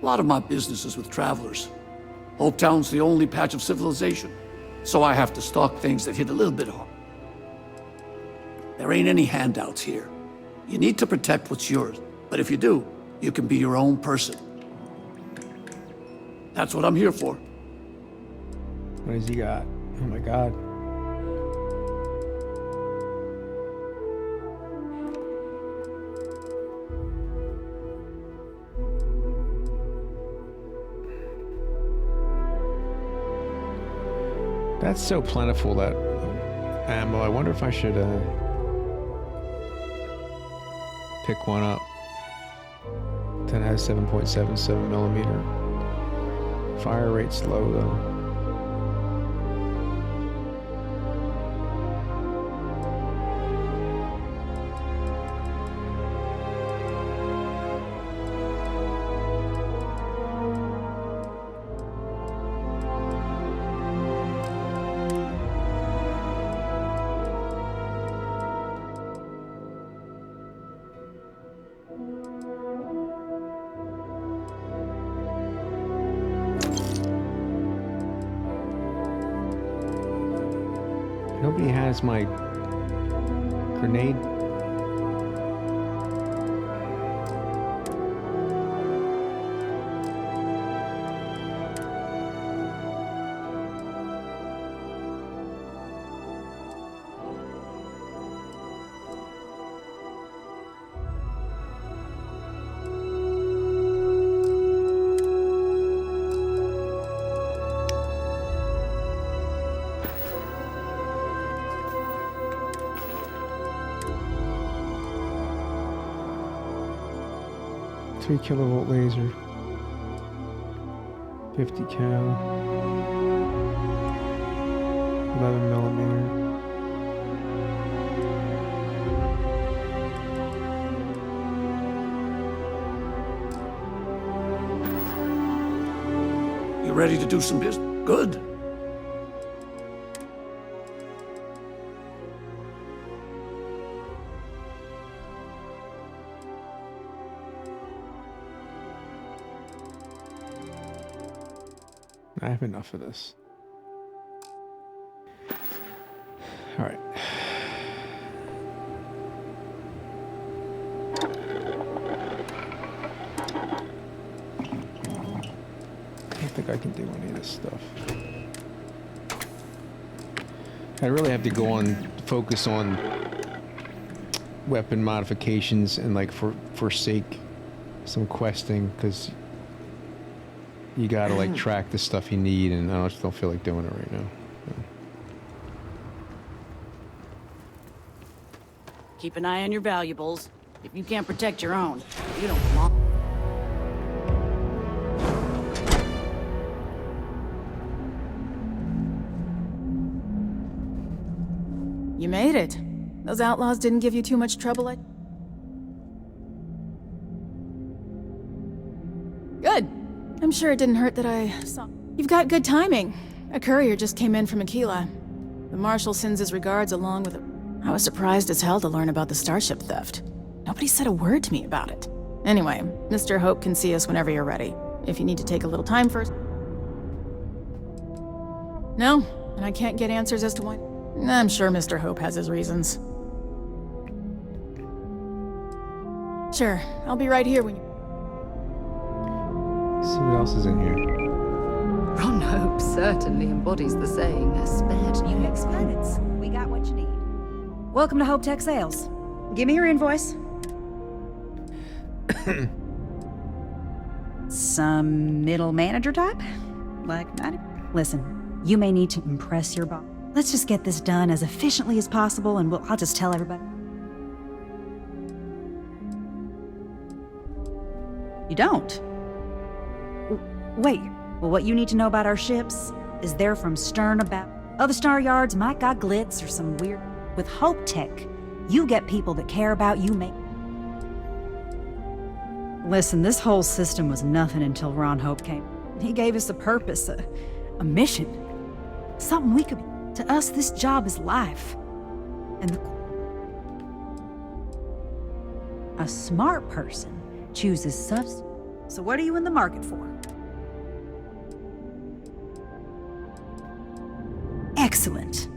Speaker 5: a lot of my business is with travelers. Hopetown's the only patch of civilization. So I have to stock things that hit a little bit hard. There ain't any handouts here. You need to protect what's yours. But if you do, you can be your own person. That's what I'm here for.
Speaker 1: What has he got? Oh my god. That's so plentiful, that ammo. I wonder if I should pick one up. That has 7.77 millimeter. Fire rate's low though. Nobody has my grenade. .3 kilovolt laser, 50 cal, 11 millimeter.
Speaker 5: You ready to do some business? Good.
Speaker 1: I have enough of this. All right. I don't think I can do any of this stuff. I really have to go on, focus on weapon modifications and like forsake some questing, because you gotta like track the stuff you need, and I just don't feel like doing it right now. So.
Speaker 9: Keep an eye on your valuables. If you can't protect your own, you don't belong.
Speaker 23: You made it. Those outlaws didn't give you too much trouble, Good. I'm sure it didn't hurt that I saw. You've got good timing. A courier just came in from Aquila. The Marshal sends his regards along with I was surprised as hell to learn about the starship theft. Nobody said a word to me about it. Anyway, Mr. Hope can see us whenever you're ready. If you need to take a little time first. No, and I can't get answers as to why. I'm sure Mr. Hope has his reasons. Sure, I'll be right here when you...
Speaker 1: See what else is in here.
Speaker 2: Ron Hope certainly embodies the saying, spared new expense.
Speaker 24: We got what you need. Welcome to Hope Tech Sales. Give me your invoice. Some middle manager type? Like, listen, you may need to impress your boss. Let's just get this done as efficiently as possible, and I'll just tell everybody. You don't? Wait, well, what you need to know about our ships is they're from Stern about... Other star yards might got glitz or some weird... With Hopetech, you get people that care about you make... Listen, this whole system was nothing until Ron Hope came. He gave us a purpose, a mission. Something we could... To us, this job is life. And a smart person chooses substance. So what are you in the market for? Excellent.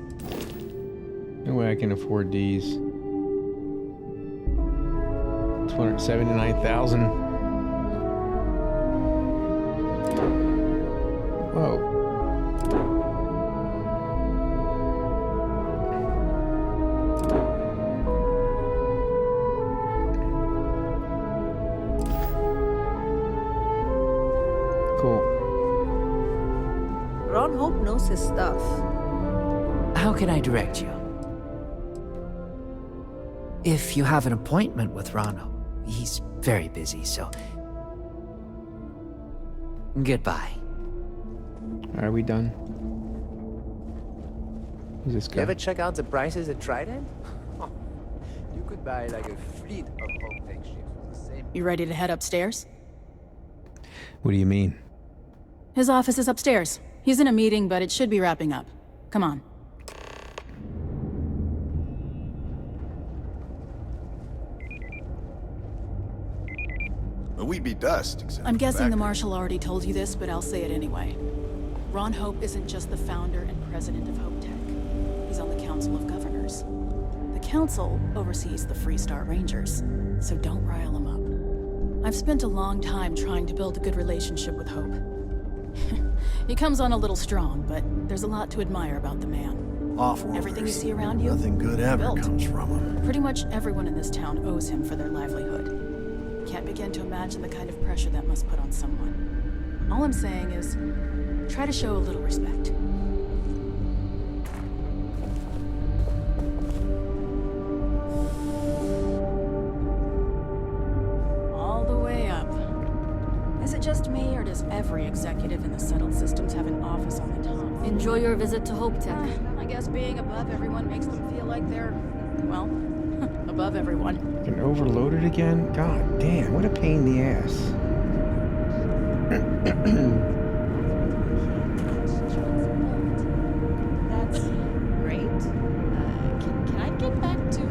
Speaker 1: No way I can afford these. 279,000. Whoa. Cool.
Speaker 6: Ron Hope knows his stuff.
Speaker 15: How can I direct you? If you have an appointment with Ron Hope, he's very busy, so... Goodbye.
Speaker 1: Are we done? Who's this
Speaker 16: You
Speaker 1: guy?
Speaker 16: ever check out the prices at Trident? You could buy like a fleet of Hopetech ships with the same...
Speaker 23: You ready to head upstairs?
Speaker 1: What do you mean?
Speaker 23: His office is upstairs. He's in a meeting, but it should be wrapping up. Come on.
Speaker 8: Well, we'd be dust, except
Speaker 23: I'm guessing the
Speaker 8: factory.
Speaker 23: Marshal already told you this, but I'll say it anyway. Ron Hope isn't just the founder and president of Hopetech. He's on the Council of Governors. The Council oversees the Freestar Rangers, so don't rile him up. I've spent a long time trying to build a good relationship with Hope. He comes on a little strong, but there's a lot to admire about the man.
Speaker 17: Off-worlders.
Speaker 23: Everything you see around you,
Speaker 17: Nothing good ever
Speaker 23: built.
Speaker 17: comes from them.
Speaker 23: Pretty much everyone in this town owes him for their livelihood. Can't begin to imagine the kind of pressure that must put on someone. All I'm saying is, try to show a little respect. All the way up. Is it just me, or does every executive in the settled systems have an office on the top?
Speaker 4: Enjoy your visit to Hopetown.
Speaker 23: I guess being above everyone makes them feel like they're, well, above everyone.
Speaker 1: Getting overloaded again? God damn, what a pain in the ass.
Speaker 6: That's great. Can I get back to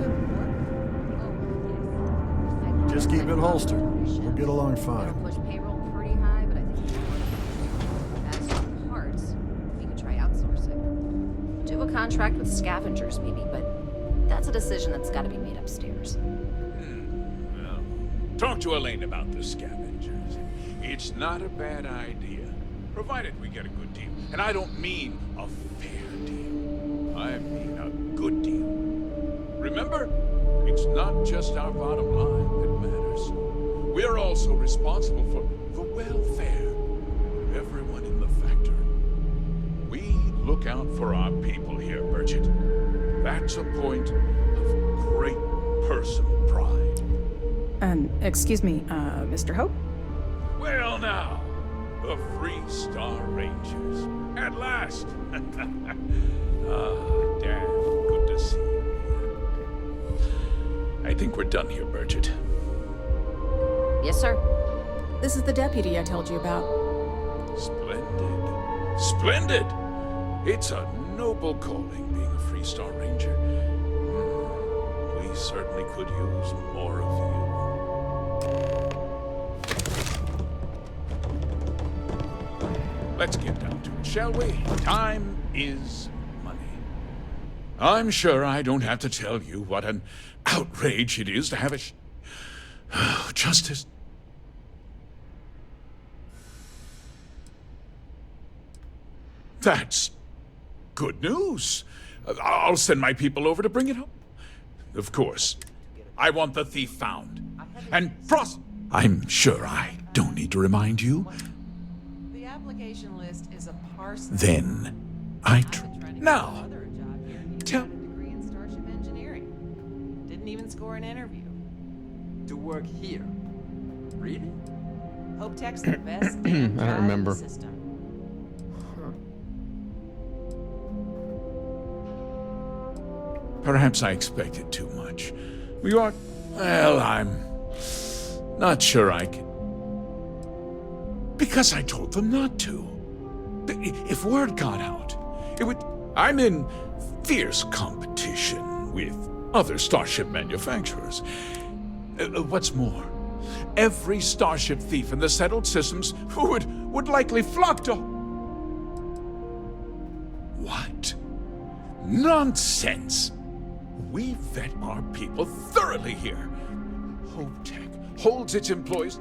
Speaker 6: work?
Speaker 17: Just keep it holstered. We'll get along fine.
Speaker 18: Push payroll pretty high, but I think as for parts, we could try outsourcing. Do a contract with scavengers, maybe, but that's a decision that's got to be made upstairs.
Speaker 19: Well, talk to Elaine about the scavengers. It's not a bad idea, provided we get a good deal. And I don't mean a fair deal. I mean a good deal. Remember, it's not just our bottom line that matters. We're also responsible for the welfare of everyone in the factory. We look out for our people here, Bridget. That's a point of great personal pride.
Speaker 23: Excuse me, Mr. Hope?
Speaker 19: Well now, the Freestar Rangers. At last! Dad, good to see you. I think we're done here, Bridget.
Speaker 18: Yes, sir.
Speaker 23: This is the deputy I told you about.
Speaker 19: Splendid. Splendid! It's a noble calling being a Freestar Ranger. We certainly could use more of you. Let's get down to it, shall we? Time is money. I'm sure I don't have to tell you what an outrage it is to have a justice. That's good news. I'll send my people over to bring it home. Of course, I want the thief found. And I'm sure I don't need to remind you.
Speaker 3: The application list is a parcel.
Speaker 19: Then now, tell...
Speaker 3: Degree in Starship Engineering. Didn't even score an interview.
Speaker 21: To work here. Really?
Speaker 3: Hopetech's the best
Speaker 1: I don't remember.
Speaker 3: system.
Speaker 19: Perhaps I expected too much. You are... Well, I'm not sure I can... Because I told them not to. If word got out, it would... I'm in fierce competition with other Starship manufacturers. What's more, every Starship thief in the settled systems would likely flock to... What? Nonsense! We vet our people thoroughly here. Hopetech holds its employees.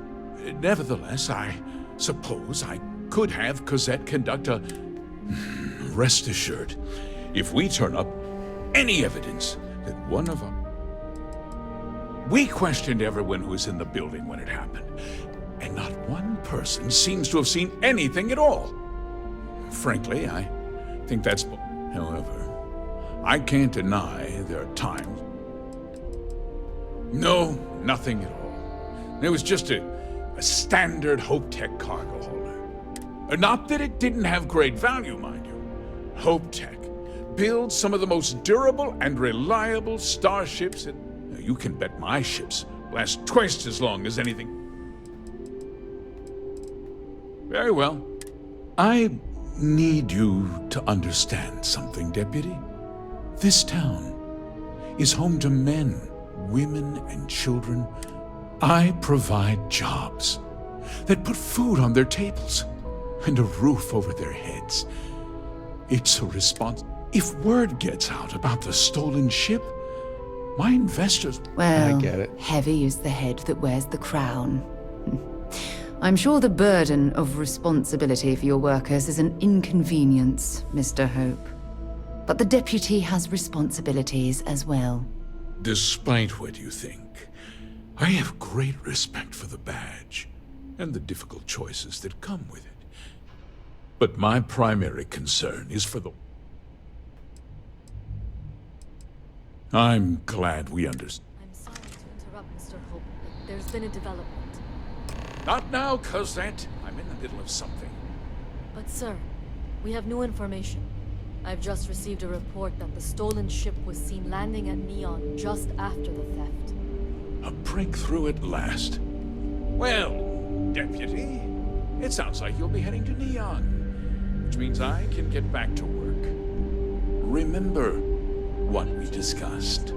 Speaker 19: Nevertheless, I suppose I could have Cosette conduct a... Rest assured, if we turn up any evidence that one of our... We questioned everyone who was in the building when it happened, and not one person seems to have seen anything at all. Frankly, I think that's... However, I can't deny there are times... No, nothing at all. It was just a standard Hopetech cargo holder. Not that it didn't have great value, mind you. Hopetech builds some of the most durable and reliable starships in... You can bet my ships last twice as long as anything. Very well. I need you to understand something, Deputy. This town is home to men, women, and children. I provide jobs that put food on their tables and a roof over their heads. It's a response. If word gets out about the stolen ship, my investors...
Speaker 2: Well,
Speaker 1: I get it.
Speaker 2: Heavy is the head that wears the crown. I'm sure the burden of responsibility for your workers is an inconvenience, Mr. Hope. But the deputy has responsibilities as well.
Speaker 19: Despite what you think, I have great respect for the badge and the difficult choices that come with it. But my primary concern is for the... I'm glad we understand.
Speaker 10: I'm sorry to interrupt, Mr. Hope, but there's been a development.
Speaker 19: Not now, Cosette. I'm in the middle of something.
Speaker 10: But sir, we have new information. I've just received a report that the stolen ship was seen landing at Neon just after the theft.
Speaker 19: A breakthrough at last. Well, Deputy, it sounds like you'll be heading to Neon, which means I can get back to work. Remember what we discussed.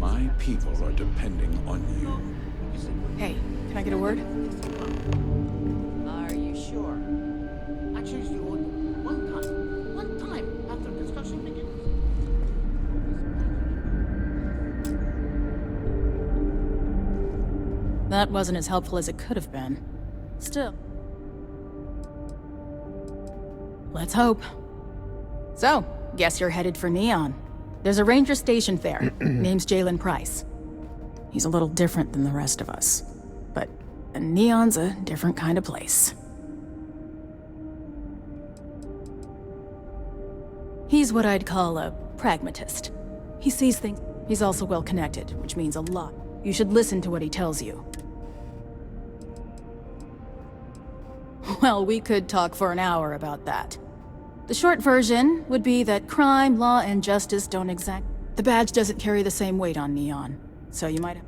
Speaker 19: My people are depending on you.
Speaker 23: Hey, can I get a word?
Speaker 9: Are you sure? I changed the order one time after construction begins.
Speaker 23: That wasn't as helpful as it could have been. Still. Let's hope. So, guess you're headed for Neon. There's a ranger stationed there. Name's Jalen Price. He's a little different than the rest of us. But Neon's a different kind of place. He's what I'd call a pragmatist. He sees things. He's also well connected, which means a lot. You should listen to what he tells you. Well, we could talk for an hour about that. The short version would be that crime, law, and justice don't the badge doesn't carry the same weight on Neon, so you might have...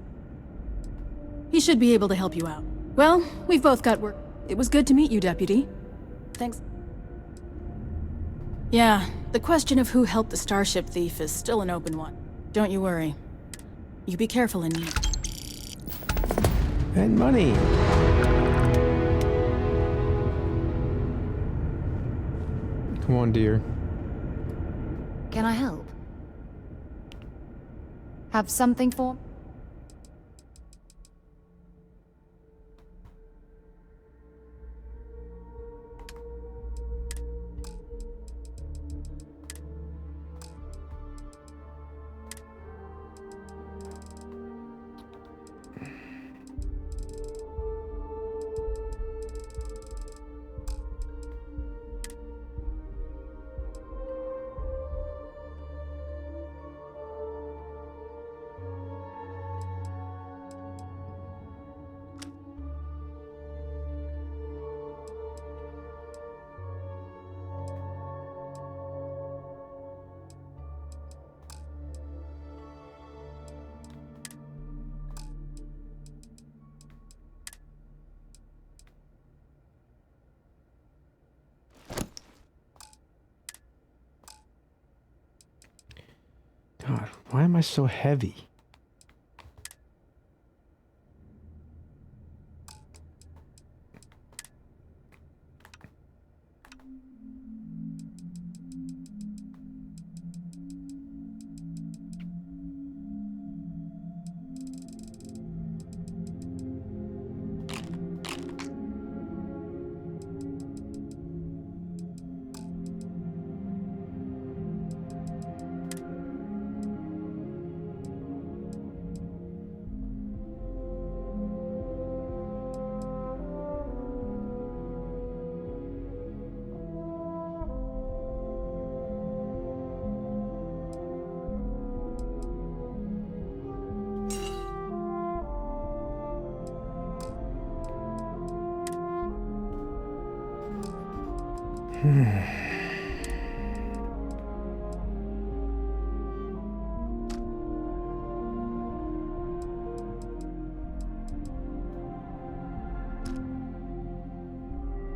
Speaker 23: He should be able to help you out. Well, we've both got work. It was good to meet you, Deputy. Thanks. Yeah, the question of who helped the Starship thief is still an open one. Don't you worry. You be careful in Neon.
Speaker 1: And money. Come on, dear.
Speaker 4: Can I help? Have something for...
Speaker 1: Why am I so heavy?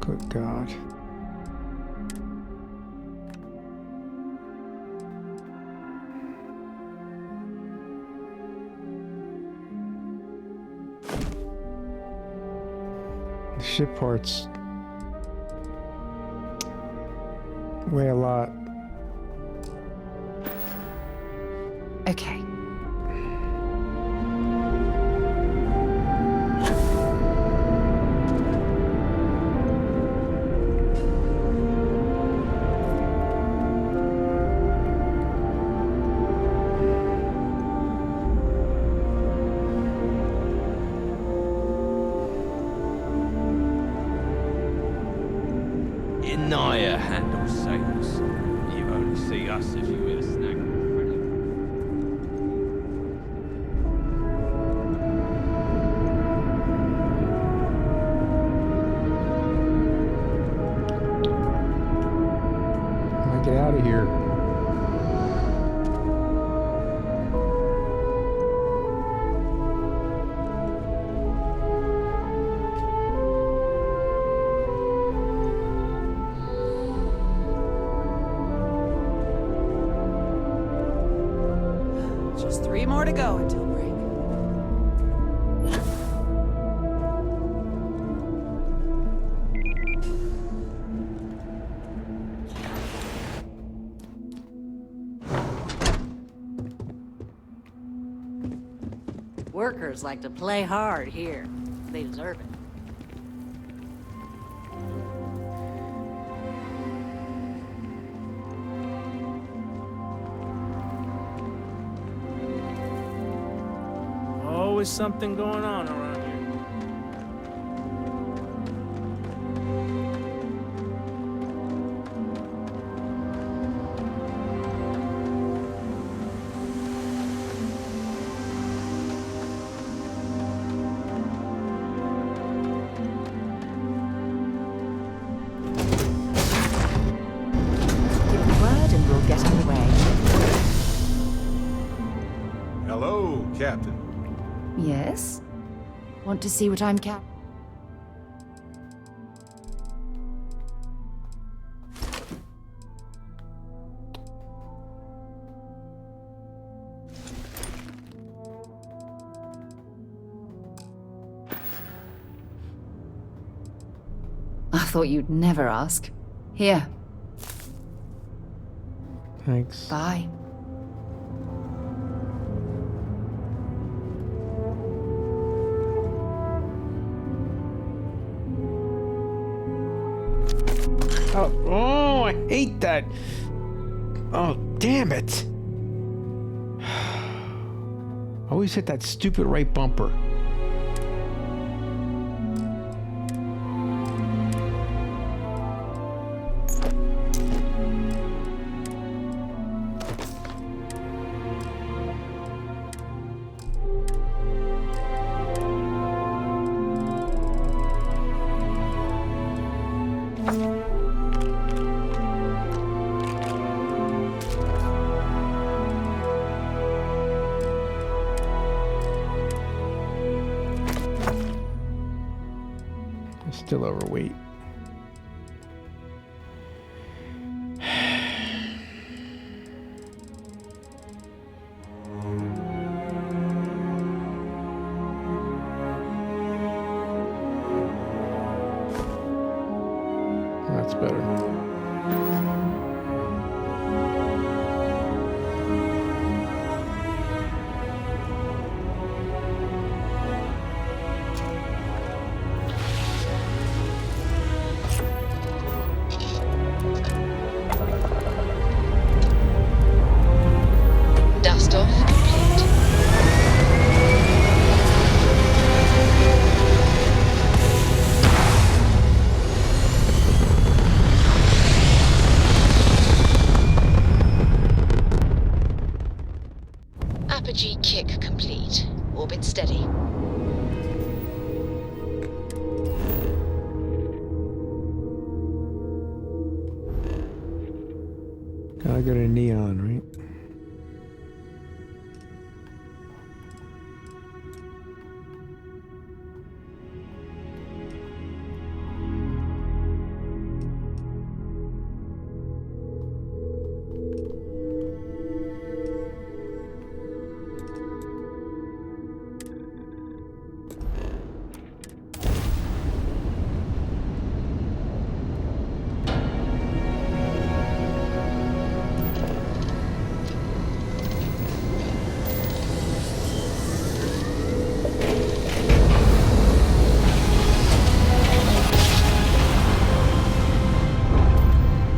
Speaker 1: Good God. The ship parts weigh a lot.
Speaker 2: Okay.
Speaker 11: Inaya handles sailors. You only see us if you hit a snag.
Speaker 1: Get out of here.
Speaker 3: Just 3 more to go until break.
Speaker 12: Workers like to play hard here. They deserve it.
Speaker 22: Always something going on around here.
Speaker 2: Give the word and we'll get underway.
Speaker 17: Hello, Captain.
Speaker 2: Yes? Want to see what I'm cap? I thought you'd never ask. Here.
Speaker 1: Thanks.
Speaker 2: Bye.
Speaker 1: Oh, I hate that. Oh, damn it. Always hit that stupid right bumper. Still overweight. better.
Speaker 7: Dust off complete. Apogee kick complete. Orbit steady.
Speaker 1: Gotta go to neon, right?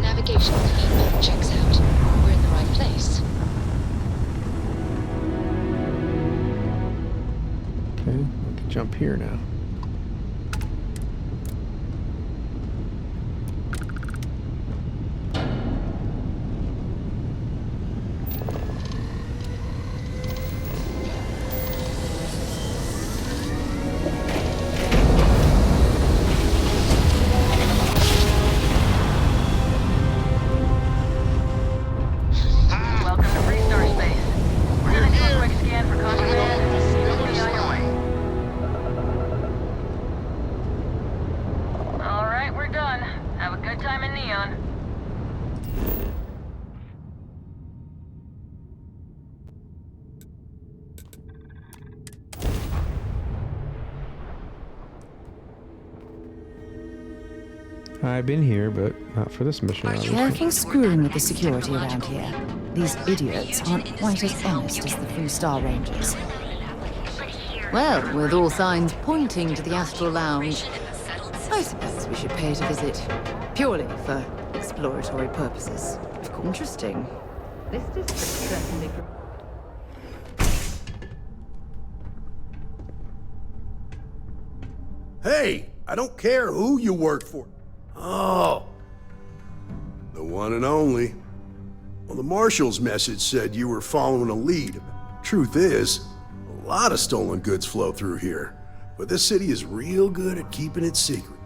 Speaker 7: Navigational feedback checks out. We're in the right place.
Speaker 1: Okay, I can jump here now.
Speaker 13: Welcome to Freestar Space. We're gonna do a quick scan for contraband. You'll be on your way. All right, we're done. Have a good time in Neon.
Speaker 1: I've been here, but not for this mission. obviously.
Speaker 2: Careful screwing with the security around here. These idiots aren't quite as honest as the Freestar Rangers. Well, with all signs pointing to the Astral Lounge, I suppose we should pay it a visit. Purely for exploratory purposes. Interesting. This district certainly...
Speaker 14: Hey, I don't care who you work for. Oh, the one and only. Well, the Marshal's message said you were following a lead. Truth is, a lot of stolen goods flow through here, but this city is real good at keeping it secret.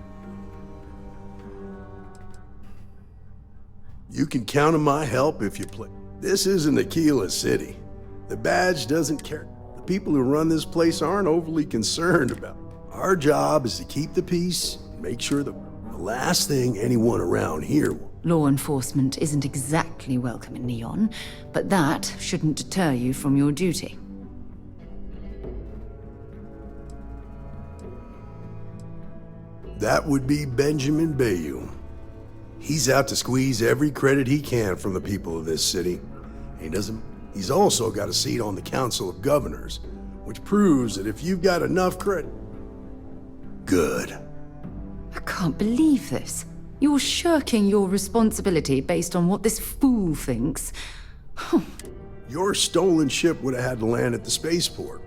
Speaker 14: You can count on my help if you play. This isn't Aquila City. The badge doesn't care. The people who run this place aren't overly concerned about it. Our job is to keep the peace and make sure that the last thing anyone around here will.
Speaker 2: Law enforcement isn't exactly welcome in Neon, but that shouldn't deter you from your duty.
Speaker 14: That would be Benjamin Bayou. He's out to squeeze every credit he can from the people of this city. He's also got a seat on the Council of Governors, which proves that if you've got enough credit... Good.
Speaker 2: I can't believe this. You're shirking your responsibility based on what this fool thinks.
Speaker 14: Your stolen ship would have had to land at the spaceport.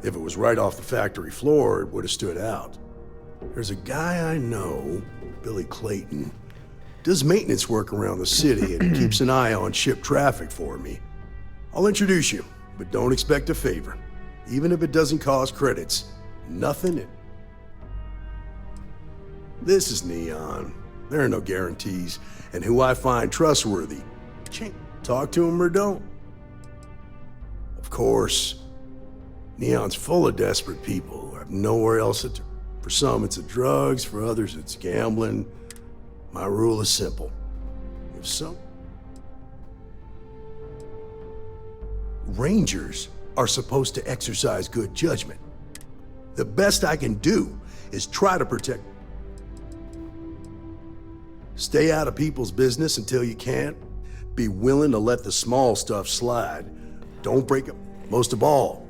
Speaker 14: If it was right off the factory floor, it would have stood out. There's a guy I know, Billy Clayton, does maintenance work around the city and keeps an eye on ship traffic for me. I'll introduce you, but don't expect a favor. Even if it doesn't cost credits, nothing. This is Neon. There are no guarantees, and who I find trustworthy, talk to him or don't. Of course, Neon's full of desperate people who have nowhere else to turn. For some, it's drugs. For others, it's gambling. My rule is simple. If some... Rangers are supposed to exercise good judgment. The best I can do is try to protect... Stay out of people's business until you can't. Be willing to let the small stuff slide. Don't break it. Most of all,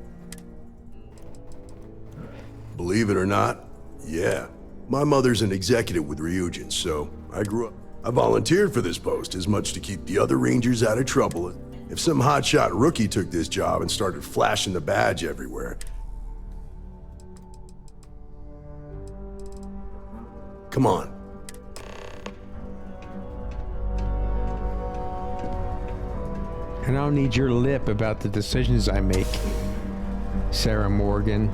Speaker 14: believe it or not, yeah, my mother's an executive with Ryujin, so I grew up. I volunteered for this post as much to keep the other Rangers out of trouble. If some hotshot rookie took this job and started flashing the badge everywhere. Come on.
Speaker 1: I don't need your lip about the decisions I make, Sarah Morgan.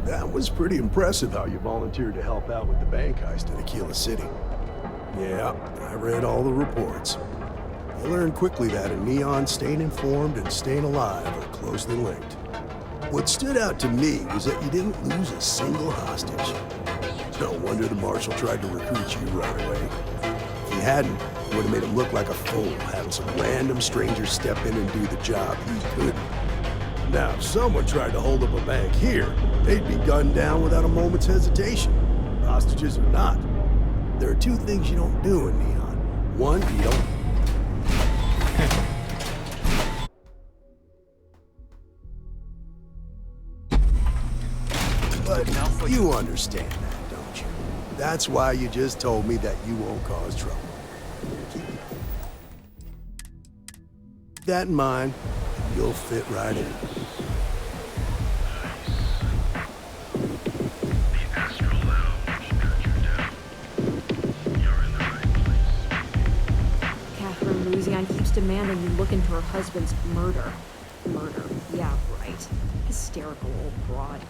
Speaker 14: That was pretty impressive how you volunteered to help out with the bank heist in Aquila City. Yeah, I read all the reports. I learned quickly that in Neon, staying informed and staying alive are closely linked. What stood out to me was that you didn't lose a single hostage. No wonder the marshal tried to recruit you right away. If he hadn't, it would have made him look like a fool, having some random stranger step in and do the job he couldn't. Now, if someone tried to hold up a bank here, they'd be gunned down without a moment's hesitation. Hostages or not. There are two things you don't do in Neon. One, you don't... But you understand that, don't you? That's why you just told me that you won't cause trouble. Keep that in mind, you'll fit right in.
Speaker 5: Keeps demanding you look into her husband's murder. Murder. Yeah, right. Hysterical old broad.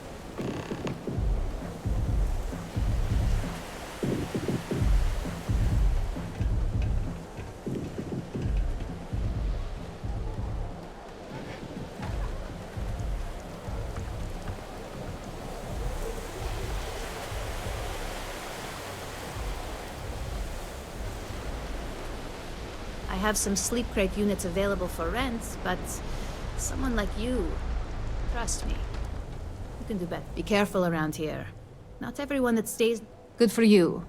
Speaker 15: I have some sleep crate units available for rent, but someone like you, trust me, you can do better. Be careful around here. Not everyone that stays... Good for you.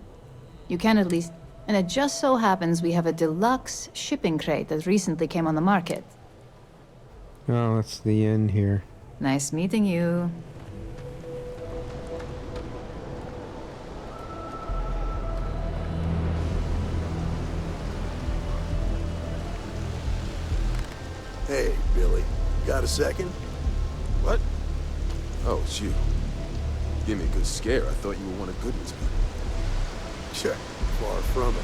Speaker 15: You can at least... And it just so happens we have a deluxe shipping crate that recently came on the market.
Speaker 1: Oh, that's the end here.
Speaker 15: Nice meeting you.
Speaker 14: Hey, Billy. Got a second?
Speaker 20: What? Oh, it's you. Give me a good scare. I thought you were one of Goodman's people.
Speaker 14: Sure. Far from it.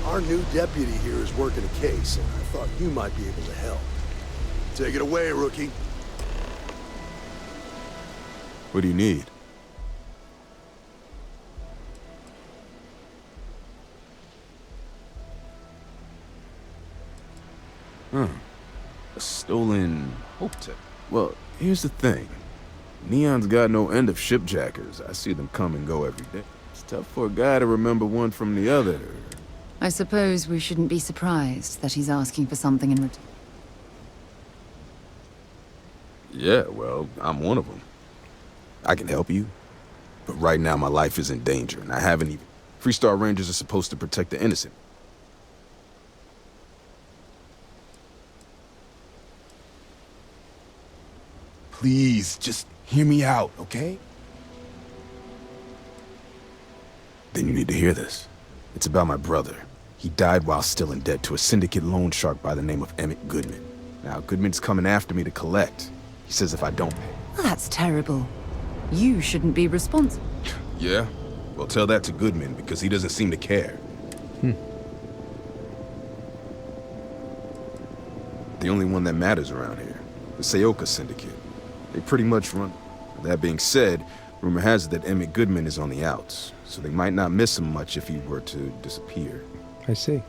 Speaker 14: Our new deputy here is working a case, and I thought you might be able to help. Take it away, rookie.
Speaker 20: What do you need? A stolen Hopetown. Well, here's the thing. Neon's got no end of shipjackers. I see them come and go every day. It's tough for a guy to remember one from the other.
Speaker 2: I suppose we shouldn't be surprised that he's asking for something in return.
Speaker 20: Yeah, well, I'm one of them. I can help you, but right now my life is in danger, and I haven't even... Freestar Rangers are supposed to protect the innocent. Please, just hear me out, okay? Then you need to hear this. It's about my brother. He died while still in debt to a syndicate loan shark by the name of Emmett Goodman. Now, Goodman's coming after me to collect. He says if I don't pay.
Speaker 2: Well, that's terrible. You shouldn't be responsible.
Speaker 20: Yeah? Well, tell that to Goodman, because he doesn't seem to care. The only one that matters around here. The Seoka Syndicate. They pretty much run. That being said, rumor has it that Emmett Goodman is on the outs, so they might not miss him much if he were to disappear.
Speaker 1: I see.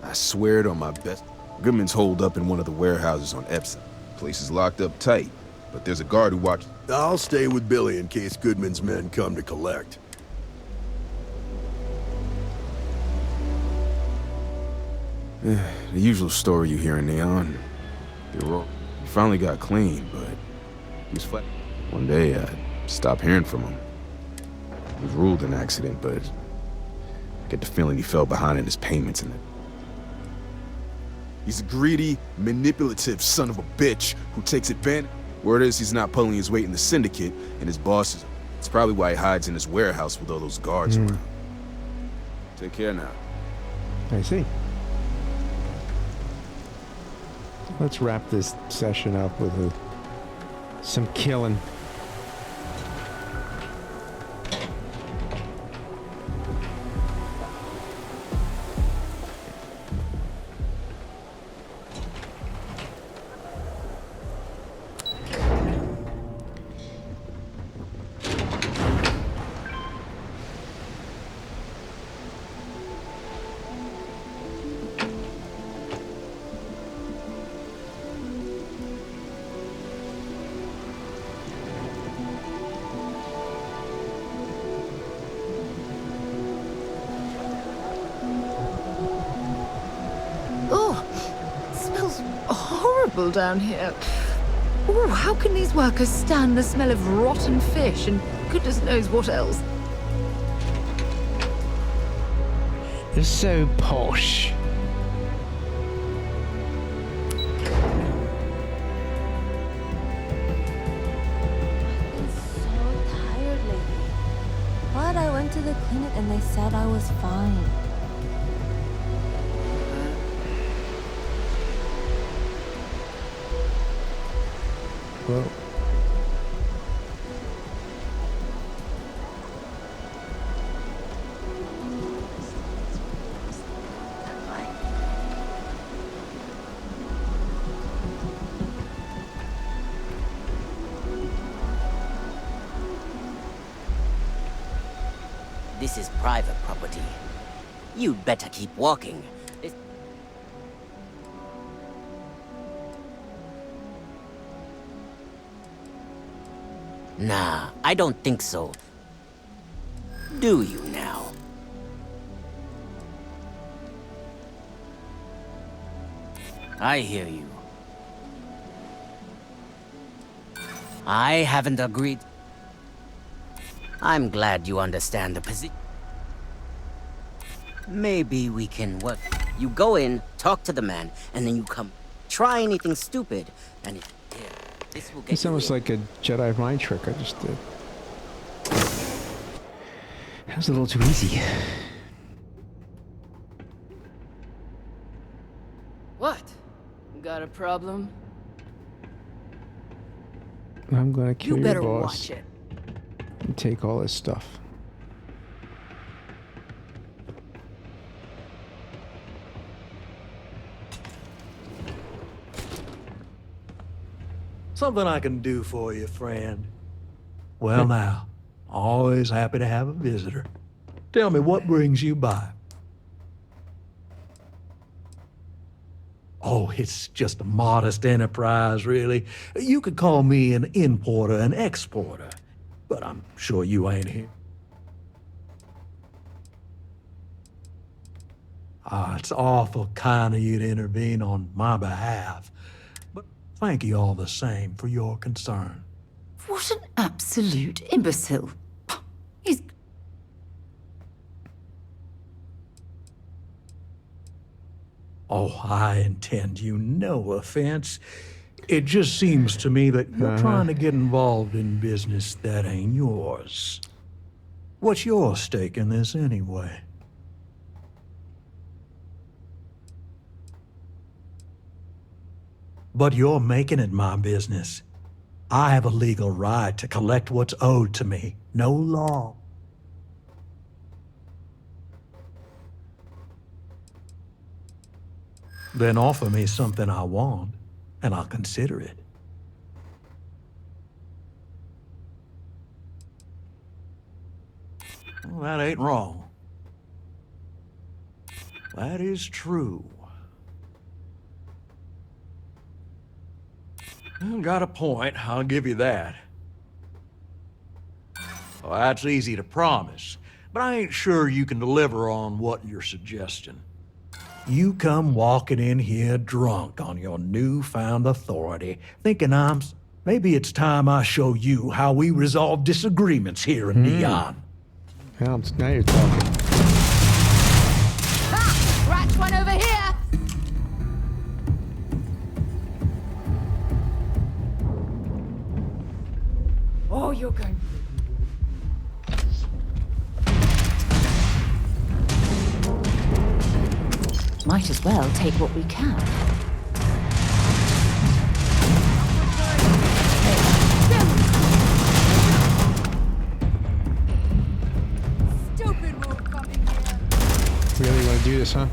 Speaker 20: I swear it on my best. Goodman's holed up in one of the warehouses on Epsom. Place is locked up tight, but there's a guard who watches.
Speaker 14: I'll stay with Billy in case Goodman's men come to collect.
Speaker 20: The usual story you hear in Neon. He finally got clean, but he was flat. One day, I stopped hearing from him. He was ruled an accident, but I get the feeling he fell behind in his payments and he's a greedy, manipulative son of a bitch who takes advantage. Word is he's not pulling his weight in the syndicate, and his boss is. It's probably why he hides in his warehouse with all those guards around. Take care now.
Speaker 1: I see. Let's wrap this session up with some killing.
Speaker 6: Down here. Oh, how can these workers stand the smell of rotten fish and goodness knows what else?
Speaker 1: They're so posh.
Speaker 10: Tired lately. But I went to the clinic and they said I was fine.
Speaker 1: Well,
Speaker 8: this is private property. You'd better keep walking. Nah, I don't think so. Do you now? I hear you. I haven't agreed. I'm glad you understand the position. Maybe we can work. You go in, talk to the man, and then you come. Try anything stupid, and it... This will get
Speaker 1: it's almost like a Jedi mind trick I just did. That was a little too easy.
Speaker 6: What? Got a problem?
Speaker 1: I'm gonna kill
Speaker 6: You
Speaker 1: your
Speaker 6: better
Speaker 1: boss
Speaker 6: watch it.
Speaker 1: and take all his stuff.
Speaker 16: Something I can do for you, friend. Well now, always happy to have a visitor. Tell me, what brings you by? Oh, it's just a modest enterprise, really. You could call me an importer and exporter, but I'm sure you ain't here. It's awful kind of you to intervene on my behalf, but thank you all the same for your concern.
Speaker 6: What an absolute imbecile. He's...
Speaker 16: Oh, I intend you no offense. It just seems to me that you're trying to get involved in business that ain't yours. What's your stake in this anyway? But you're making it my business. I have a legal right to collect what's owed to me. No law. Then offer me something I want, and I'll consider it. Well, that ain't wrong. That is true. You got a point, I'll give you that. Well, that's easy to promise, but I ain't sure you can deliver on what you're suggesting. You come walking in here drunk on your newfound authority, thinking maybe it's time I show you how we resolve disagreements here in Neon.
Speaker 1: Well, now you're talking.
Speaker 6: Ha! Scratch one over here! Oh, you're going.
Speaker 2: Might as well take what we can.
Speaker 6: Stupid wolf coming here.
Speaker 1: Really want to do this, huh?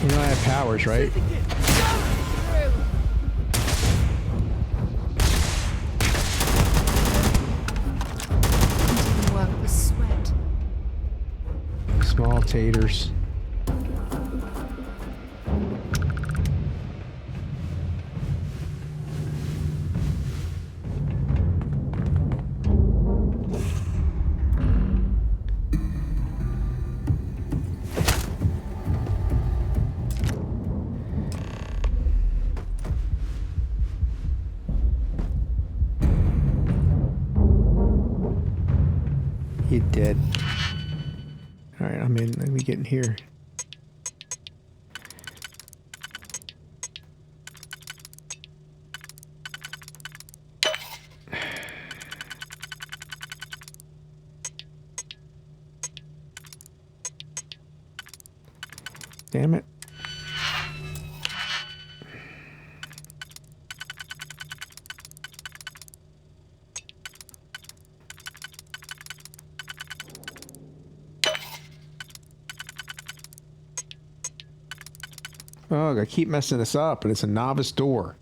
Speaker 1: You know I have powers, right?
Speaker 6: Work with sweat.
Speaker 1: Small taters. You dead. All right, I'm in. Let me get in here. Damn it. Oh, I keep messing this up, but it's a novice door.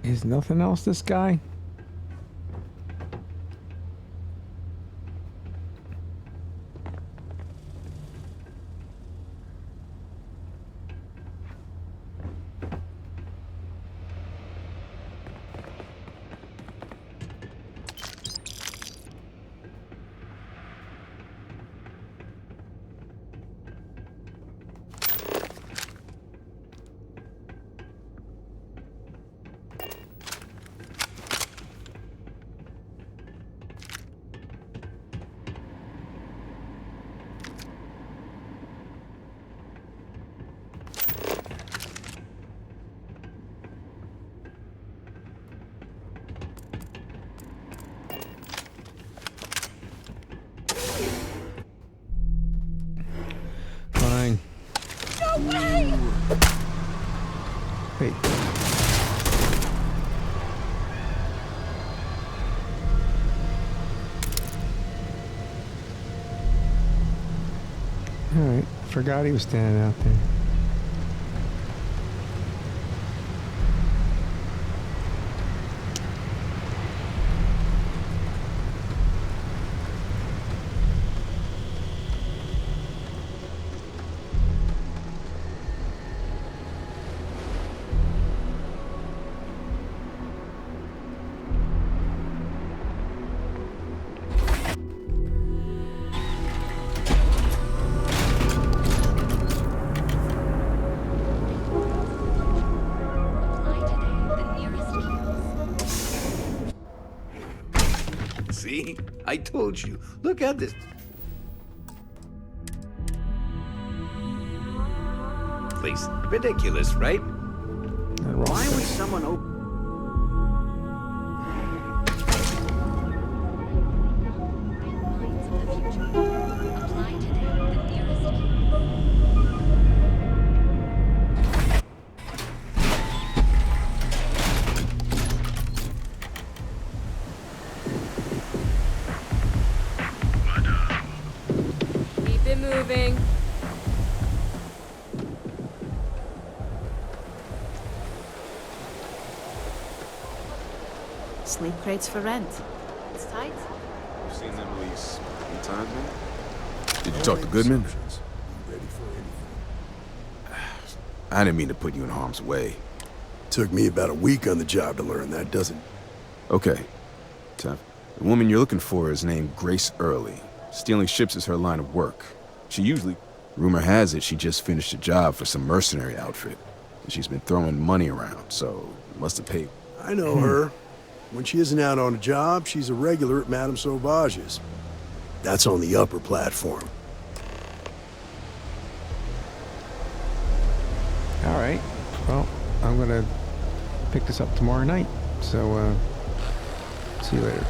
Speaker 1: Is nothing else this guy? Fine.
Speaker 6: No way!
Speaker 1: Wait. Alright, forgot he was standing out there.
Speaker 18: See? I told you. Look at this. Place. Ridiculous, right?
Speaker 12: Why would someone open...
Speaker 10: Keep it moving.
Speaker 15: Sleep crates for rent. It's tight.
Speaker 20: You've seen them at least 3 times now? Did you talk to Goodman? I didn't mean to put you in harm's way.
Speaker 14: Took me about a week on the job to learn that, doesn't...
Speaker 20: Okay. Tough. The woman you're looking for is named Grace Early. Stealing ships is her line of work. She usually... Rumor has it she just finished a job for some mercenary outfit. And she's been throwing money around, so must have paid.
Speaker 14: I know her. When she isn't out on a job, she's a regular at Madame Sauvage's. That's on the upper platform.
Speaker 1: All right. Well, I'm gonna pick this up tomorrow night. So, see you later.